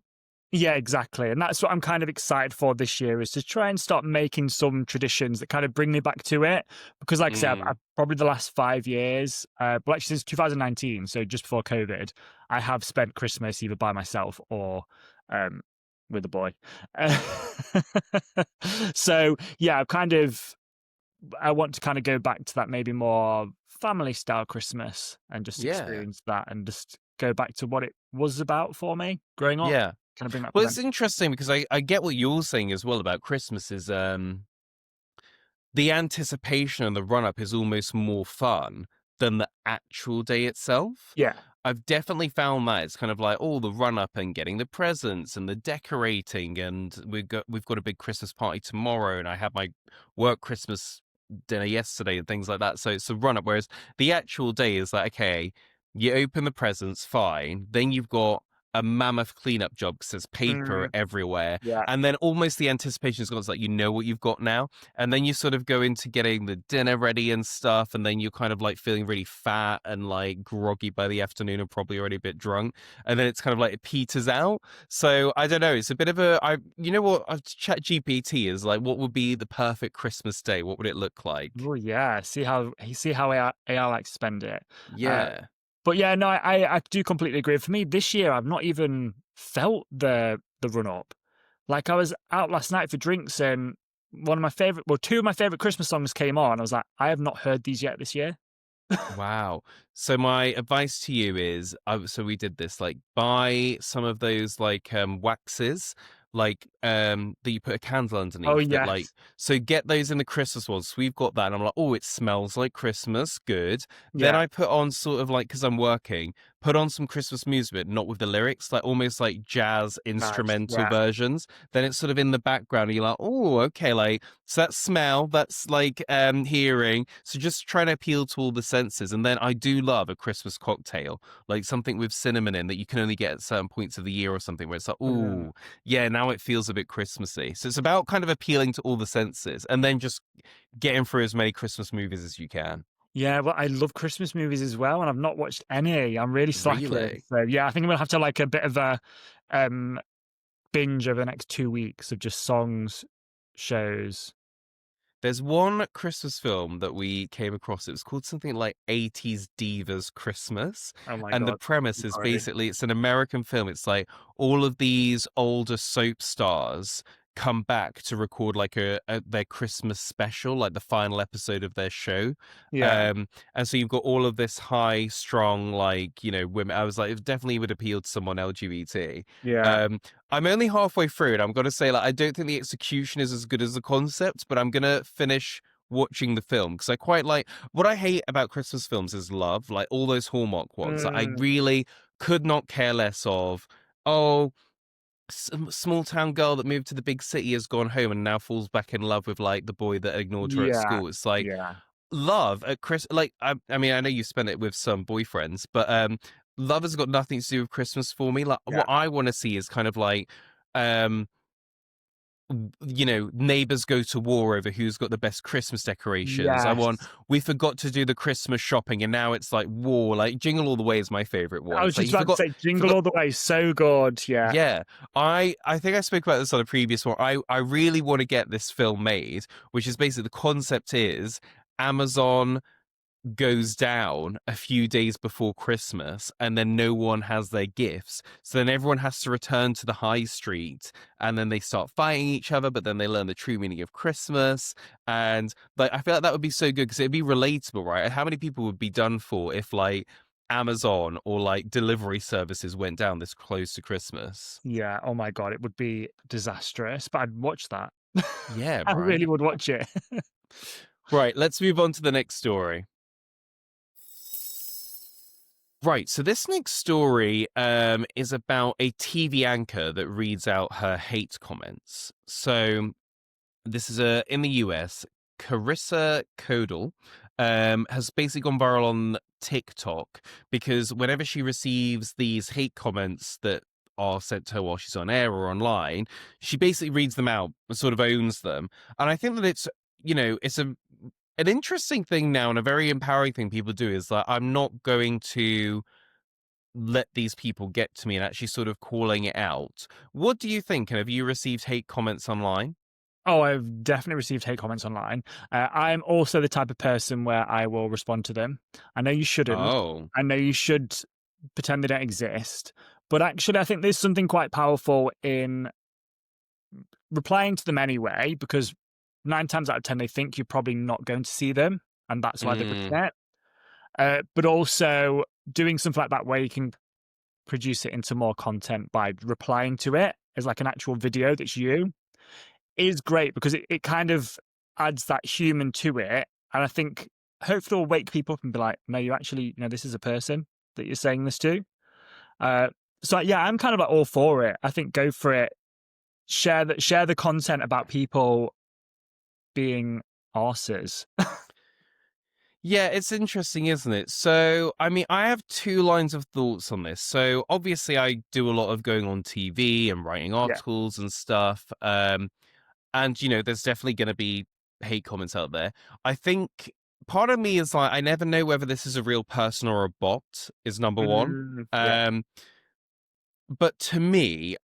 Yeah, exactly. And that's what I'm kind of excited for this year is to try and start making some traditions that kind of bring me back to it. Because like I said, Mm. I've probably the last 5 years, well, actually since 2019, so just before COVID, I have spent Christmas either by myself or um, with a boy. Uh, so yeah, I want to kind of go back to that maybe more family style Christmas and just Yeah. experience that and just go back to what it was about for me growing up. Yeah. Kind of bring that Well, present. it's interesting because I get what you're saying as well about Christmas is the anticipation and the run up is almost more fun than the actual day itself. Yeah. I've definitely found that it's kind of like all the run up and getting the presents and the decorating, and we've got a big Christmas party tomorrow, and I had my work Christmas dinner yesterday and things like that. So it's a run up. Whereas the actual day is like, okay, you open the presents, fine. Then you've got a mammoth cleanup job because there's paper Mm, everywhere, yeah. and then almost the anticipation is gone. It's like you know what you've got now, and then you sort of go into getting the dinner ready and stuff, and then you're kind of like feeling really fat and like groggy by the afternoon and probably already a bit drunk, and then it's kind of like it peters out. So I don't know, it's a bit of a you know what, chat GPT is like, what would be the perfect Christmas day, what would it look like? Oh yeah. See how AI likes to spend it. Uh, Yeah. but yeah, no, I do completely agree. For me, this year I've not even felt the run up. Like I was out last night for drinks and two of my favorite Christmas songs came on. I was like, I have not heard these yet this year. Wow. So my advice to you is, so we did this, like buy some of those like waxes, like that you put a candle Oh underneath that, like, yes. so get those in the Christmas ones. So we've got that and I'm like, oh, it smells like Christmas, good. Then Yeah. I put on sort of like, because I'm working, put on some Christmas music, but not with the lyrics, like almost like jazz Nice. instrumental Yeah. versions. Then it's sort of in the background and you're like, oh, okay, like, so that's smell, that's like hearing. So just trying to appeal to all the senses. And then I do love a Christmas cocktail, like something with cinnamon in that you can only get at certain points of the year or something where it's like, Mm. oh, yeah, now it feels a bit Christmassy. So it's about kind of appealing to all the senses and then just getting through as many Christmas movies as you can. Yeah, well, I love Christmas movies as well, and I've not watched any. I'm really slacking. Really? So yeah, I think I'm gonna have to like a bit of a um binge over the next 2 weeks of just songs, shows. There's one Christmas film that we came across. It was called something like 80s Divas Christmas. Oh my And the god. premise I'm is sorry. basically it's an American film. It's like all of these older soap stars come back to record like their Christmas special, like the final episode of their show. Yeah. And so you've got all of this high strong, like, women. I was like, it definitely would appeal to someone LGBT. Yeah. Um, I'm only halfway through it. I'm gonna say, like, I don't think the execution is as good as the concept, but I'm gonna finish watching the film because I quite like what I hate about Christmas films is love, like all those Hallmark ones. Like, I Mm, really could not care less of. Oh, some small town girl that moved to the big city has gone home and now falls back in love with like the boy that ignored her at yeah. school. It's like Yeah. love at Chris. Like I mean, I know you spent it with some boyfriends, but love has got nothing to do with Christmas for me. Like Yeah. what I want to see is kind of like um neighbors go to war over who's got the best Christmas decorations. Yes. We forgot to do the Christmas shopping and now it's like war. Like Jingle All the Way is my favorite I one. was It's like just about to say Jingle All the Way, so good. Yeah. yeah. I think I spoke about this on a previous one. I really want to get this film made, which is basically the concept is Amazon goes down a few days before Christmas and then no one has their gifts. So then everyone has to return to the high street and then they start fighting each other, but then they learn the true meaning of Christmas. And like I feel like that would be so good because it'd be relatable, right? How many people would be done for if like Amazon or like delivery services went down this close to Christmas? Yeah. Oh my god, it would be disastrous, but I'd watch that. Yeah, I really right. would watch it. Right, let's move on to the next story. Right. So this next story is about a TV anchor that reads out her hate comments. So this is in the US. Carissa Codell has basically gone viral on TikTok because whenever she receives these hate comments that are sent to her while she's on air or online, she basically reads them out and sort of owns them. And I think that it's an interesting thing now and a very empowering thing people do is that I'm not going to let these people get to me and actually sort of calling it out. What do you think? And have you received hate comments online? Oh, I've definitely received hate comments online. I'm also the type of person where I will respond to them. I know you shouldn't. Oh. I know you should pretend they don't exist. But actually, I think there's something quite powerful in replying to them anyway, because 9 times out of 10, they think you're probably not going to see them. And that's why they've Mm. written it. But also doing something like that where you can produce it into more content by replying to it as like an actual video that's you is great because it kind of adds that human to it. And I think hopefully it'll wake people up and be like, no, you actually, this is a person that you're saying this to. Uh, so yeah, I'm kind of like all for it. I think go for it. Share the content about people being arses. Yeah, it's interesting, isn't it? So, I mean, I have two lines of thoughts on this. So, obviously, I do a lot of going on TV and writing Yeah. articles and stuff. And, there's definitely going to be hate comments out there. I think part of me is like, I never know whether this is a real person or a bot, is number one. Yeah. But to me,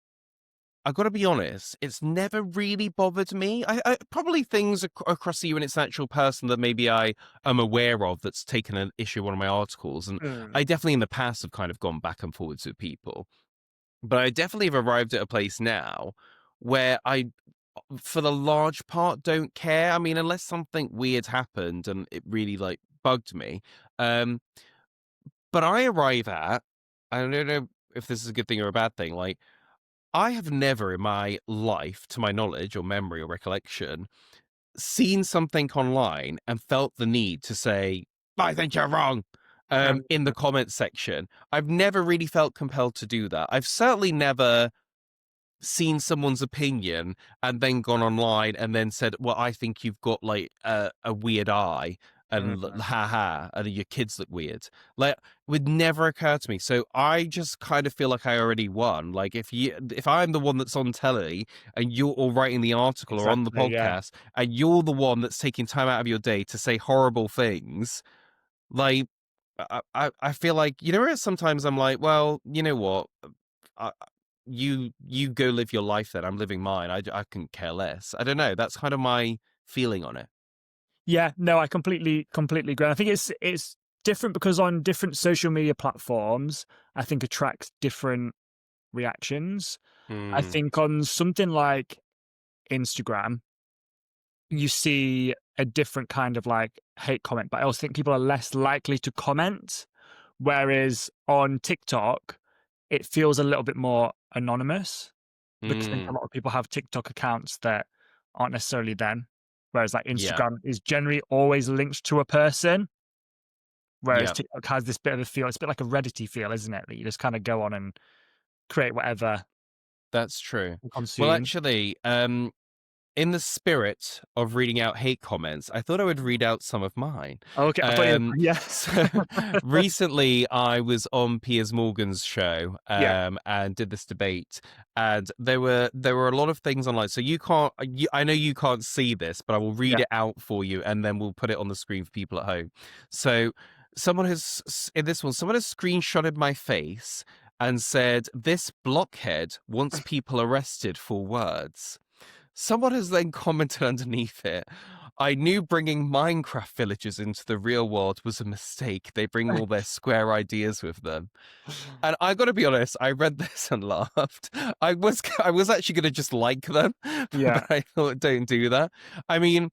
I got to be honest, it's never really bothered me. I probably things across the you and its natural person that maybe I am aware of that's taken an issue with one of my articles, and Mm. I definitely in the past have kind of gone back and forwards with people. But I definitely have arrived at a place now where I, for the large part, don't care. I mean, unless something weird happened and it really like bugged me. Um, but I arrive at, I don't know if this is a good thing or a bad thing. Like I have never in my life, to my knowledge or memory or recollection, seen something online and felt the need to say, I think you're wrong, Um, in the comments section. I've never really felt compelled to do that. I've certainly never seen someone's opinion and then gone online and then said, well, I think you've got like a weird eye and mm, ha, and your kids look weird. Like would never occur to me. So I just kind of feel like I already won. Like if I'm the one that's on telly and you're all writing the article or on the exactly. Yeah. podcast and you're the one that's taking time out of your day to say horrible things, like I feel like sometimes I'm like, well, you know what? I, you go live your life then. I'm living mine. I couldn't care less. I don't know. That's kind of my feeling on it. Yeah, no, I completely agree. I think it's different because on different social media platforms, I think attracts different reactions. I Mm, think on something like Instagram, you see a different kind of like hate comment, but I also think people are less likely to comment. Whereas on TikTok, it feels a little bit more anonymous because I think a mm, lot of people have TikTok accounts that aren't necessarily them. Whereas like yeah, Instagram is generally always linked to a person. Whereas yeah, TikTok has this bit of a feel, it's a bit like a Reddity feel, isn't it? That you just kind of go on and create whatever that's true. you Well, consume. actually, in the spirit of reading out hate comments, I thought I would read out some of mine. Okay, I thought you Um, yeah. so recently I was on Piers Morgan's show, Yeah, and did this debate, and there were a lot of things online. So I know you can't see this, but I will read yeah. it out for you, and then we'll put it on the screen for people at home. So in this one, someone has screenshotted my face and said, "This blockhead wants people arrested for words." Someone has then commented underneath it, "I knew bringing Minecraft villagers into the real world was a mistake. They bring all their square ideas with them." And I got to be honest, I read this and laughed. I was actually going to just like them, Yeah, but I thought, don't do that. I mean,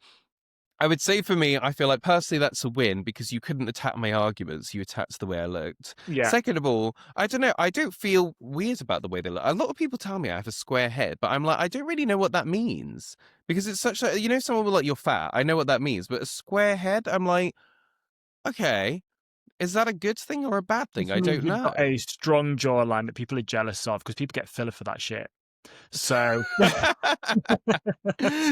I would say for me, I feel like personally that's a win because you couldn't attack my arguments. You attacked the way I looked. yeah. Second of all, I don't know. I don't feel weird about the way they look. A lot of people tell me I have a square head, but I'm like, I don't really know what that means because it's such a, someone will like, "You're fat." I know what that means, but a square head, I'm like, okay, is that a good thing or a bad thing? Just I means don't you've got know. a strong jawline that people are jealous of because people get filler for that shit. So,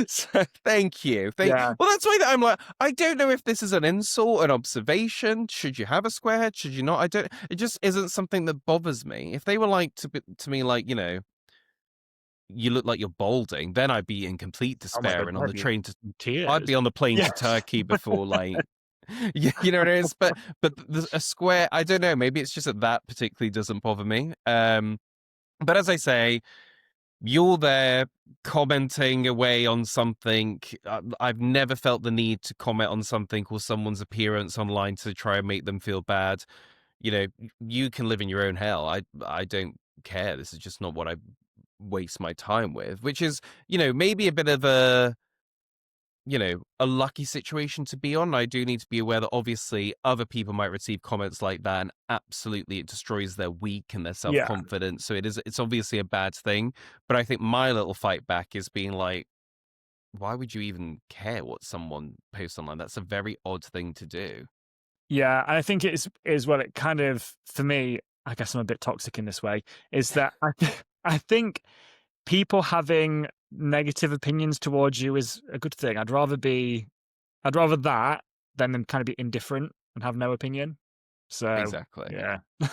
So thank you. yeah, Well, that's why that I'm like, I don't know if this is an insult, an observation. Should you have a square head? Should you not? I don't. It just isn't something that bothers me. If they were like to me, like, you look like you're balding, then I'd be in complete oh my despair god, and on I'd the be train to. in I'd tears. be on the plane Yeah. to Turkey before like. You know what it is, but a square. I don't know. Maybe it's just that particularly doesn't bother me. But as I say, you're there commenting away on something. I've never felt the need to comment on something or someone's appearance online to try and make them feel bad. You can live in your own hell. I don't care. This is just not what I waste my time with, which is, maybe a bit of a lucky situation to be on. I do need to be aware that obviously other people might receive comments like that and absolutely it destroys their week and their Yeah. self-confidence. So it's obviously a bad thing. But I think my little fight back is being like, why would you even care what someone posts online? That's a very odd thing to do. Yeah, and I think well, it kind of for me, I guess I'm a bit toxic in this way, is that I think people having negative opinions towards you is a good thing. I'd rather that than them kind of be indifferent and have no opinion. So Exactly. yeah, let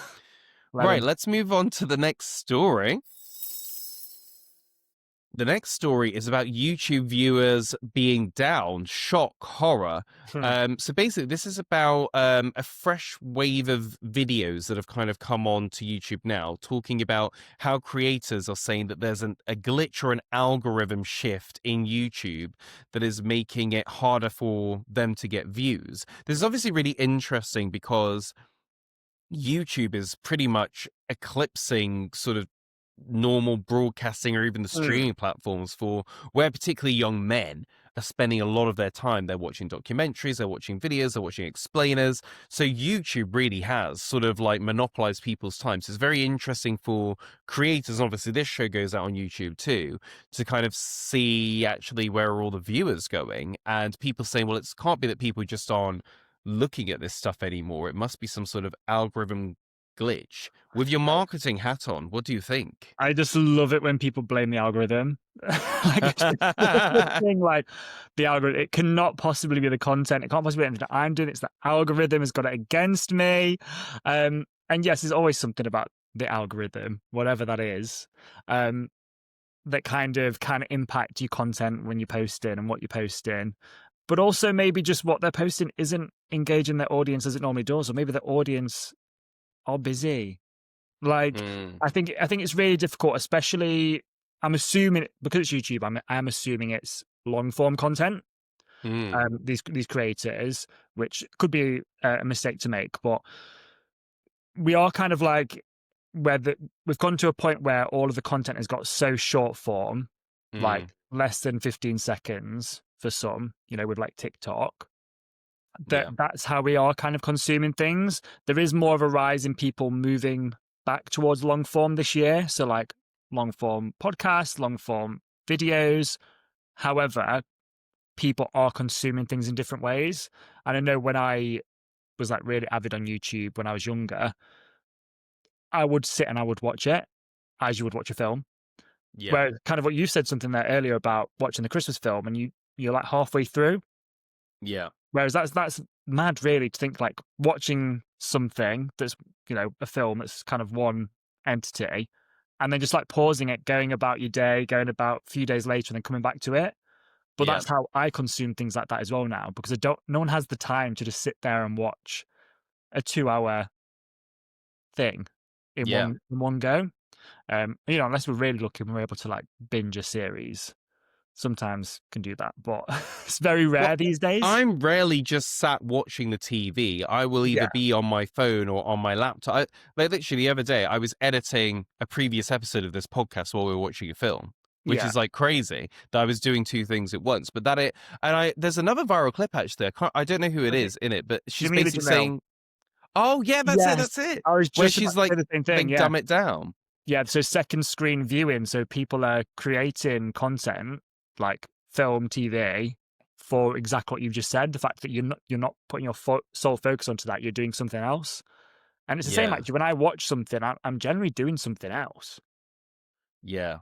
Right, 'em. let's move on to the next story. The next story is about YouTube viewers being down, shock, horror. So basically, this is about a fresh wave of videos that have kind of come on to YouTube now, talking about how creators are saying that there's a glitch or an algorithm shift in YouTube that is making it harder for them to get views. This is obviously really interesting because YouTube is pretty much eclipsing sort of normal broadcasting or even the Mm. streaming platforms for where particularly young men are spending a lot of their time. They're watching documentaries, they're watching videos, they're watching explainers. So YouTube really has sort of like monopolized people's time. So it's very interesting for creators. Obviously, this show goes out on YouTube too, to kind of see actually where are all the viewers going and people saying, well, it can't be that people just aren't looking at this stuff anymore. It must be some sort of algorithm glitch. With your marketing hat on, what do you think? I just love it when people blame the algorithm. Like it's just such a thing. Like the algorithm, it cannot possibly be the content. It can't possibly be anything that I'm doing. It's the algorithm has got it against me. And yes, there's always something about the algorithm, whatever that is, that kind of can impact your content when you're posting and what you're posting. But also maybe just what they're posting isn't engaging their audience as it normally does, or maybe the audience are busy. Like, Mm, I think it's really difficult, especially I'm assuming because it's YouTube, I'm assuming it's long form content. Mm. these creators, which could be a mistake to make, but we are kind of like we've gone to a point where all of the content has got so short form, like Mm. less than 15 seconds for some, with like TikTok, Yeah. that's how we are kind of consuming things. There is more of a rise in people moving back towards long form this year. So like long form podcasts, long form videos. However, people are consuming things in different ways. And I know when I was like really avid on YouTube when I was younger, I would sit and I would watch it as you would watch a film. Yeah. Where kind of what you said something there earlier about watching the Christmas film and you're like halfway through. Yeah. Whereas that's mad really to think like watching something that's, a film that's kind of one entity and then just like pausing it, going about your day, going about a few days later and then coming back to it. But Yeah. that's how I consume things like that as well now because no one has the time to just sit there and watch a 2-hour thing in Yeah. one go. Unless we're really lucky and we're able to like binge a series, sometimes can do that, but it's very Well, rare these days. I'm rarely just sat watching the TV. I will either Yeah, be on my phone or on my laptop. Like literally the other day, I was editing a previous episode of this podcast while we were watching a film, which yeah. is like crazy that I was doing two things at once. But there's another viral clip actually. I don't know who it Was it is in it, but she's Jamila basically Jamil? saying, "Oh yeah, that's it, Yes, that's it," I was where just about she's to say like, the same they thing. Yeah, dumb it down. yeah. So second screen viewing. So people are creating content like film, TV for exactly what you've just said. The fact that you're not putting your sole focus onto that, you're doing something else. And it's the same Yeah, actually. When I watch something, I'm generally doing something else. yeah.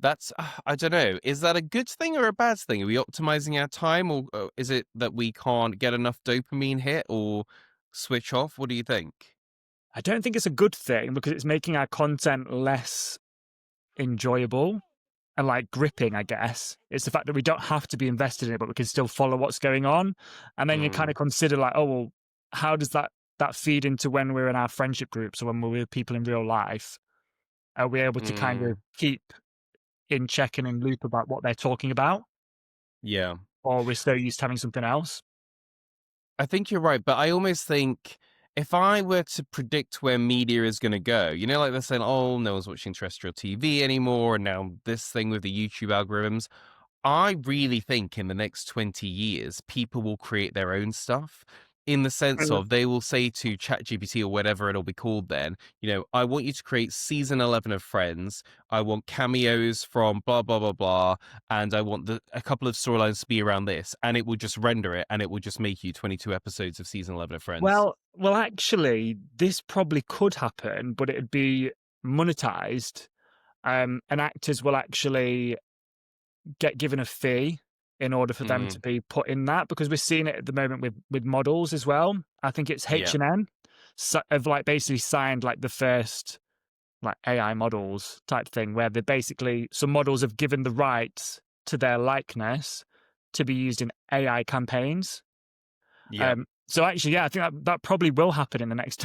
That's I don't know. Is that a good thing or a bad thing? Are we optimizing our time, or is it that we can't get enough dopamine hit or switch off? What do you think? I don't think it's a good thing because it's making our content less enjoyable and like gripping, I guess. It's the fact that we don't have to be invested in it, but we can still follow what's going on. And then you kind Mm, of consider like, oh well, how does that feed into when we're in our friendship groups or when we're with people in real life? Are we able to kind of mm, keep in check and in loop about what they're talking about? yeah, Or we're so used to having something else? I think you're right, but I almost think if I were to predict where media is going to go, like they're saying, oh, no one's watching terrestrial TV anymore, and now this thing with the YouTube algorithms. I really think in the next 20 years, people will create their own stuff in the sense Mm. of they will say to ChatGPT or whatever it'll be called then, I want you to create season 11 of Friends. I want cameos from blah, blah, blah, blah. And I want a couple of storylines to be around this. And it will just render it and it will just make you 22 episodes of season 11 of Friends. Well, actually, this probably could happen, but it'd be monetized. And actors will actually get given a fee in order for them to Mm, be put in that because we're seeing it at the moment with models as well. I think it's yeah. H&M have like basically signed like the first like AI models type thing where they basically some models have given the rights to their likeness to be used in AI campaigns. Yeah. So actually, yeah, I think that probably will happen in the next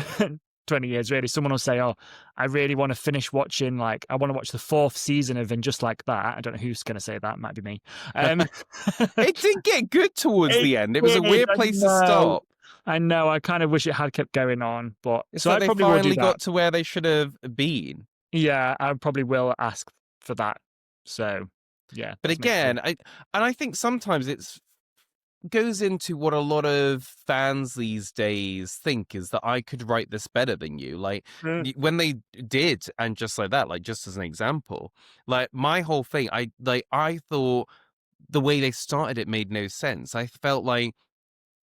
20 years, really. Someone will say, oh, I really want to finish watching, like, I want to watch the 4th season of And Just Like That. I don't know who's going to say that. It might be me. It did get good towards It the end. It was a did. weird place to stop. I know. I kind of wish it had kept going on. But It's so like I they probably will do finally that. got to where they should have been. Yeah, I probably will ask for that. So, yeah, But to make sure. again, I think sometimes it's goes into what a lot of fans these days think is that I could write this better than you. Like Mm, when they did, and just like that, like just as an example, like my whole thing, I thought the way they started it made no sense. I felt like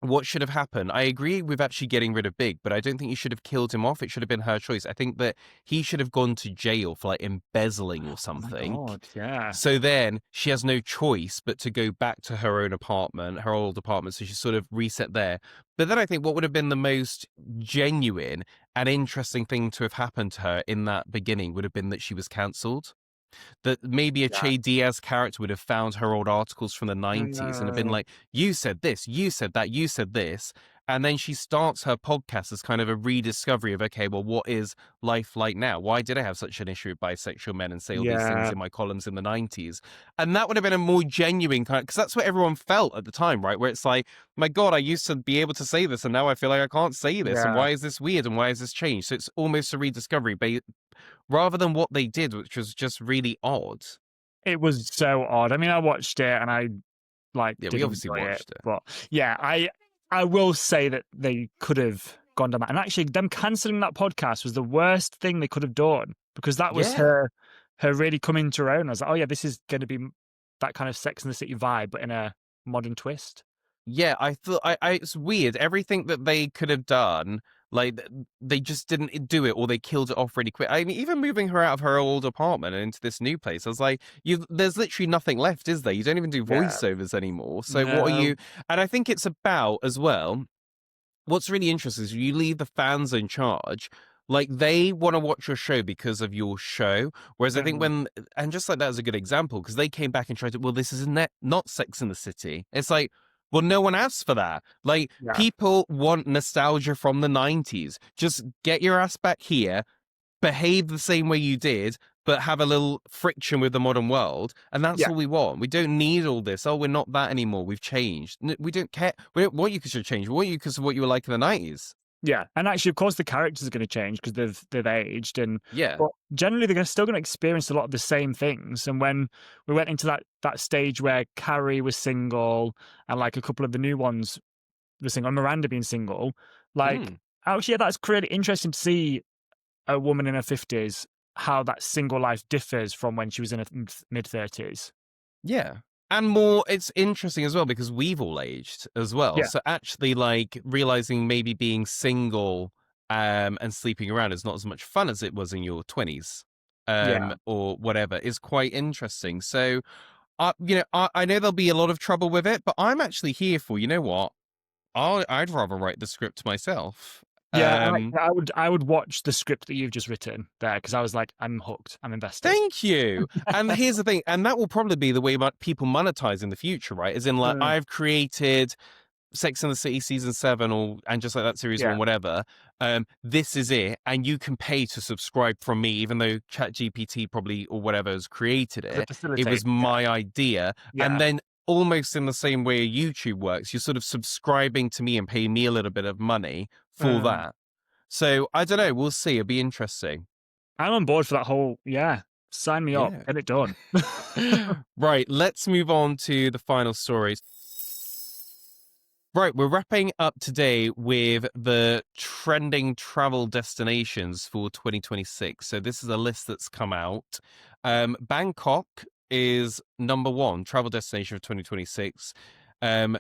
what should have happened? I agree with actually getting rid of Big, but I don't think you should have killed him off. It should have been her choice. I think that he should have gone to jail for like embezzling or oh my something. God. Yeah. So then she has no choice but to go back to her own apartment, her old apartment. So she sort of reset there. But then I think what would have been the most genuine and interesting thing to have happened to her in that beginning would have been that she was cancelled. That maybe a Yeah. Che Diaz character would have found her old articles from the 90s and have been No. like, you said this, you said that, you said this. And then she starts her podcast as kind of a rediscovery of, okay, well, what is life like now? Why did I have such an issue with bisexual men and say all these things Yeah. in my columns in the 90s? And that would have been a more genuine kind, because that's what everyone felt at the time, right? Where it's like, my God, I used to be able to say this and now I feel like I can't say this. And Yeah. why is this weird? And why has this changed? So it's almost a rediscovery, but rather than what they did, which was just really odd. It was so odd. I mean, I watched it and I Yeah, we did obviously enjoy it. watched it. But yeah, I will say that they could have gone down that. And actually them cancelling that podcast was the worst thing they could have done, because that was Yeah. her really coming to her own. I was like, oh yeah, this is gonna be that kind of Sex and the City vibe, but in a modern twist. Yeah, I thought it's weird. Everything that they could have done, like they just didn't do it, or they killed it off really quick. I mean, even moving her out of her old apartment and into this new place, I was like, there's literally nothing left, is there? You don't even do Yeah. voiceovers anymore. So what are No. you? And I think it's about as well. What's really interesting is you leave the fans in charge. Like they want to watch your show because of your show. Whereas I think Mhm. and just like that is a good example, because they came back and tried to, well, this is not Sex in the City. It's like, well, no one asked for that. Like Yeah. people want nostalgia from the 90s. Just get your ass back here, behave the same way you did, but have a little friction with the modern world. And that's Yeah. all we want. We don't need all this. Oh, we're not that anymore. We've changed. We don't care. We don't want you because you've changed. We want you because of what you were like in the 90s. Yeah, and actually, of course, the characters are going to change because they've aged, and Yeah. but generally still going to experience a lot of the same things. And when we went into that stage where Carrie was single and like a couple of the new ones were single, and Miranda being single, like Mm. actually, yeah, that's really interesting to see a woman in her 50s, how that single life differs from when she was in her mid 30s. Yeah. And more, it's interesting as well because we've all aged as well. Yeah, So actually, like realizing maybe being single and sleeping around is not as much fun as it was in your 20s yeah. or whatever is quite interesting. So, I know there'll be a lot of trouble with it, but I'm actually here for, you know what? I'd rather write the script myself. Yeah, Um, I would watch the script that you've just written there, because I was like, I'm hooked, I'm invested. Thank you. And here's the thing, and that will probably be the way people monetize in the future, right? As in, like, Mm, I've created Sex and the City season 7 and just like that series yeah, 1, whatever. This is it, and you can pay to subscribe from me, even though ChatGPT probably or whatever has created the it. It facilitator. was my idea, and Yeah. then almost in the same way YouTube works, you're sort of subscribing to me and paying me a little bit of money for Mm. that. So I don't know. We'll see. It'll be interesting. I'm on board for that whole, yeah, sign me up, Yeah. get it done. Right, let's move on to the final stories. Right, we're wrapping up today with the trending travel destinations for 2026. So this is a list that's come out. Bangkok is number 1 travel destination for 2026.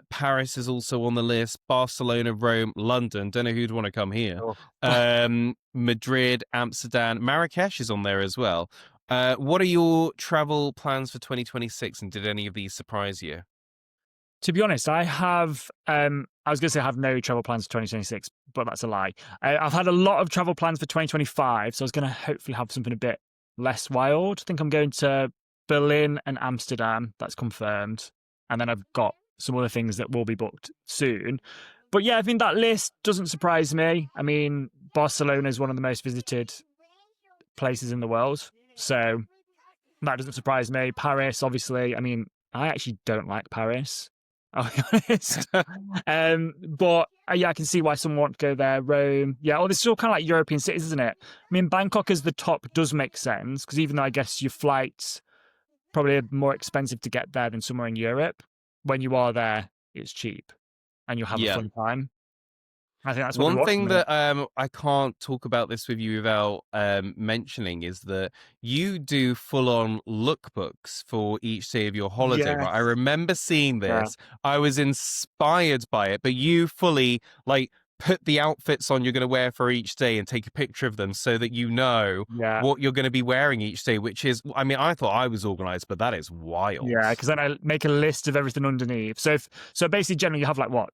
Paris is also on the list. Barcelona, Rome, London. Don't know who'd want to come here. Oh. Madrid, Amsterdam, Marrakesh is on there as well. What are your travel plans for 2026, and did any of these surprise you? To be honest, I have, I was going to say I have no travel plans for 2026, but that's a lie. I've had a lot of travel plans for 2025, so I was going to hopefully have something a bit less wild. I think I'm going to Berlin and Amsterdam. That's confirmed. And then I've got some other things that will be booked soon. But yeah, I think that list doesn't surprise me. I mean, Barcelona is one of the most visited places in the world. So that doesn't surprise me. Paris, obviously. I mean, I actually don't like Paris. I'll be honest. But yeah, I can see why someone want to go there. Rome, yeah. Oh, this is all kind of like European cities, isn't it? I mean, Bangkok as the top does make sense, because even though I guess your flights probably are more expensive to get there than somewhere in Europe, when you are there, it's cheap and you'll have a Yeah. fun time. I think that's what we One want thing from it. that I can't talk about this with you without mentioning is that you do full-on lookbooks for each day of your holiday, right? I Yes. remember seeing Yeah. this. I was inspired by it, but you fully like put the outfits on you're going to wear for each day and take a picture of them so that you know Yeah. what you're going to be wearing each day, which is, I mean, I thought I was organized, but that is wild. Yeah, because then I make a list of everything underneath. So basically, generally, you have like what,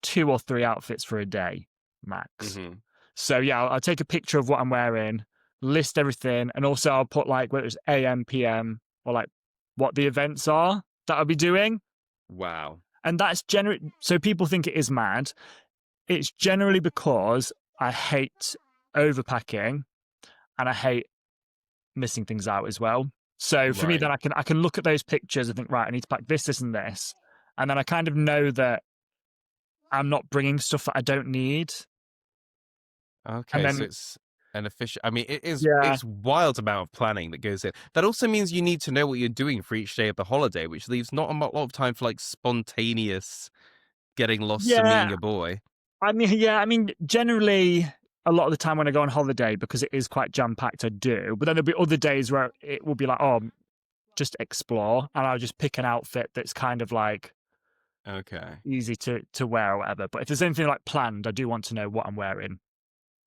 2 or 3 outfits for a day max. Hmm. So yeah, I'll take a picture of what I'm wearing, list everything, and also I'll put like whether it's AM, PM, or like what the events are that I'll be doing. Wow. And that's generally, so people think it is mad. It's generally because I hate overpacking and I hate missing things out as well. So for me, Right. then I can look at those pictures and think, right, I need to pack this, this, and this, and then I kind of know that I'm not bringing stuff that I don't need. And Okay, so then it's an efficient. I mean, it is. yeah, It's wild amount of planning that goes in. That also means you need to know what you're doing for each day of the holiday, which leaves not a lot of time for like spontaneous getting lost and yeah, meeting a boy. I mean, generally. A lot of the time when I go on holiday, because it is quite jam packed, I do. But then there'll be other days where it will be like, oh, just explore, and I'll just pick an outfit that's kind of like Okay. easy to wear or whatever. But if there's anything like planned, I do want to know what I'm wearing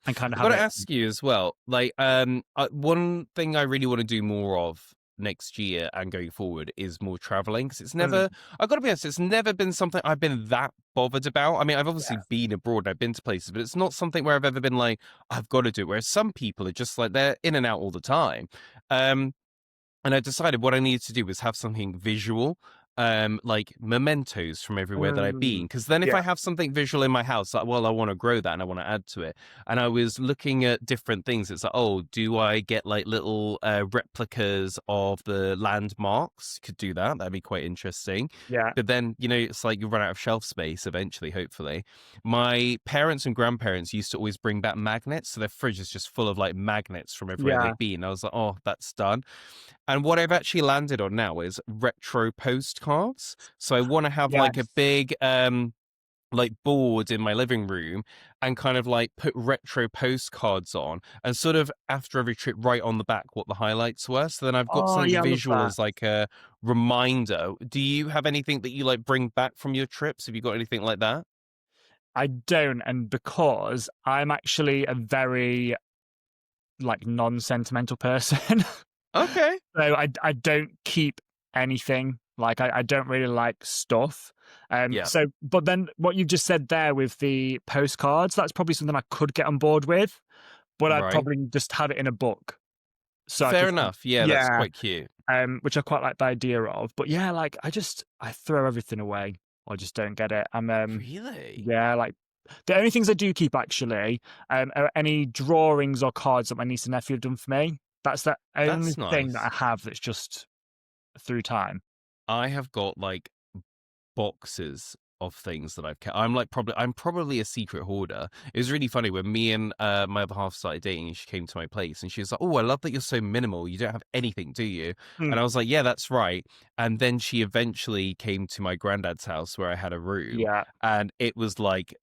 and kind of I've have got to it. ask you as well. Like, one thing I really want to do more of next year and going forward is more traveling because it's Mm, never. I've got to be honest, it's never been something I've been that bothered about. I mean, I've obviously yeah, been abroad, I've been to places, but it's not something where I've ever been like, I've got to do it. Whereas some people are just like they're in and out all the time. Um, and I decided what I needed to do was have something visual, like mementos from everywhere that I've been. mm, Because then if yeah, I have something visual in my house, like, well, I want to grow that and I want to add to it. And I was looking at different things. It's like, oh, do I get like little replicas of the landmarks? Could do that. That'd be quite interesting. yeah, But then, it's like you run out of shelf space eventually, hopefully. My parents and grandparents used to always bring back magnets. So their fridge is just full of like magnets from everywhere yeah, they've been. I was like, oh, that's done. And what I've actually landed on now is retro postcards. So I want to have like a yes. big like board in my living room and kind of like put retro postcards on and sort of after every trip write on the back what the highlights were. So then I've got Oh, something yeah, I love visual that. as like a reminder. Do you have anything that you like bring back from your trips? Have you got anything like that? I don't, and because I'm actually a very like non-sentimental person, Okay. so I don't keep anything. Like I don't really like stuff. Yeah. So but then what you've just said there with the postcards, that's probably something I could get on board with, but I'd Right. probably just have it in a book. So I Fair could enough. Yeah, that's yeah, quite cute. which I quite like the idea of. But yeah, like I throw everything away or just don't get it. I'm Really? yeah, like the only things I do keep actually are any drawings or cards that my niece and nephew have done for me. That's the only That's thing that I nice. have that's just through time. I have got like boxes of things that I've kept. I'm probably a secret hoarder. It was really funny when me and my other half started dating and she came to my place and she was like, "Oh, I love that you're so minimal. You don't have anything, do you?" And I Mm, was like, "Yeah, that's right." And then she eventually came to my granddad's house where I had a room yeah, and it was like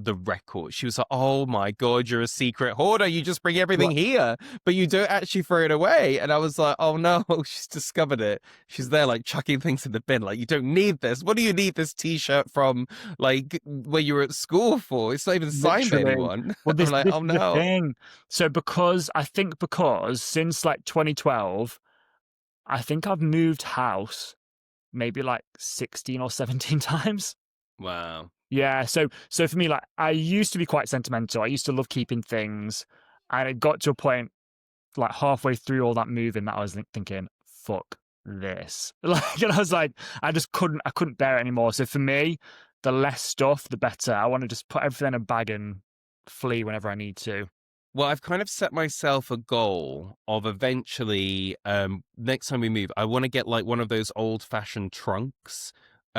the record. She was like, "Oh my God, you're a secret hoarder. You just bring everything what here, but you don't actually throw it away." And I was like, "Oh no, she's discovered it." She's there like chucking things in the bin. Like, you don't need this. What do you need this t-shirt from like where you were at school for? It's not even signed by literally. anyone. Well, I'm this like, this oh is the no. thing. So because since like 2012, I think I've moved house maybe like 16 or 17 times. Wow. Yeah, so for me, like I used to be quite sentimental. I used to love keeping things, and it got to a point like halfway through all that moving that I was thinking, "Fuck this!" Like, and I was like, I couldn't bear it anymore. So for me, the less stuff, the better. I want to just put everything in a bag and flee whenever I need to. Well, I've kind of set myself a goal of eventually, next time we move, I want to get like one of those old fashioned trunks,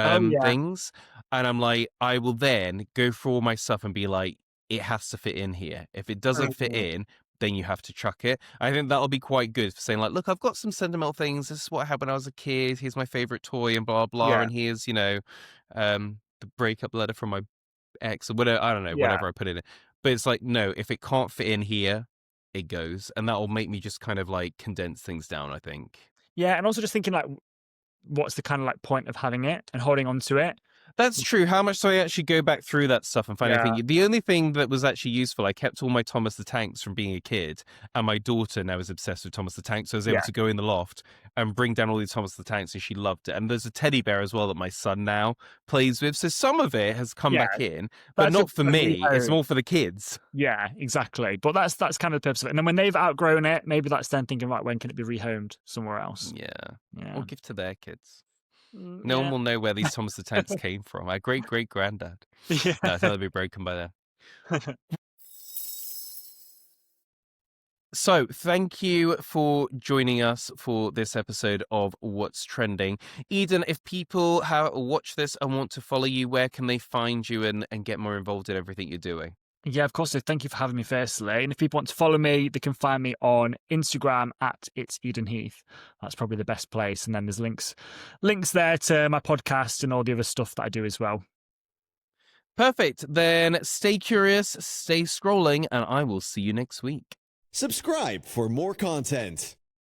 Oh yeah, things. And I'm like, I will then go through all my stuff and be like, it has to fit in here. If it doesn't fit mhm, in, then you have to chuck it. I think that'll be quite good for saying like, look, I've got some sentimental things. This is what happened when I was a kid. Here's my favorite toy and blah, blah. yeah, And here's, the breakup letter from my X or whatever, I don't know, yeah, whatever I put in it. But it's like, no, if it can't fit in here, it goes. And that'll make me just kind of like condense things down, I think. yeah. And also just thinking like, what's the kind of like point of having it and holding on to it? That's true. How much do I actually go back through that stuff and find Yeah, anything? The only thing that was actually useful, I kept all my Thomas the Tanks from being a kid, and my daughter now is obsessed with Thomas the Tank, so I was able yeah, to go in the loft and bring down all these Thomas the Tanks, and she loved it. And there's a teddy bear as well that my son now plays with, so some of it has come yeah. back in, but That's not for a me. It's rehome. more for the kids. Yeah, exactly. But that's kind of the purpose of it. And then when they've outgrown it, maybe that's then thinking, right, when can it be rehomed somewhere else? Yeah. Yeah. Or give to their kids. No one Yeah. will know where these Thomas the Tanks came from. My great great granddad. No, I Yeah. thought they'd be broken by then. So, thank you for joining us for this episode of What's Trending. Eden, if people watch this and want to follow you, where can they find you and get more involved in everything you're doing? Yeah, of course. So thank you for having me firstly. And if people want to follow me, they can find me on Instagram at It's Eden Heath. That's probably the best place. And then there's links there to my podcast and all the other stuff that I do as well. Perfect. Then stay curious, stay scrolling, and I will see you next week. Subscribe for more content.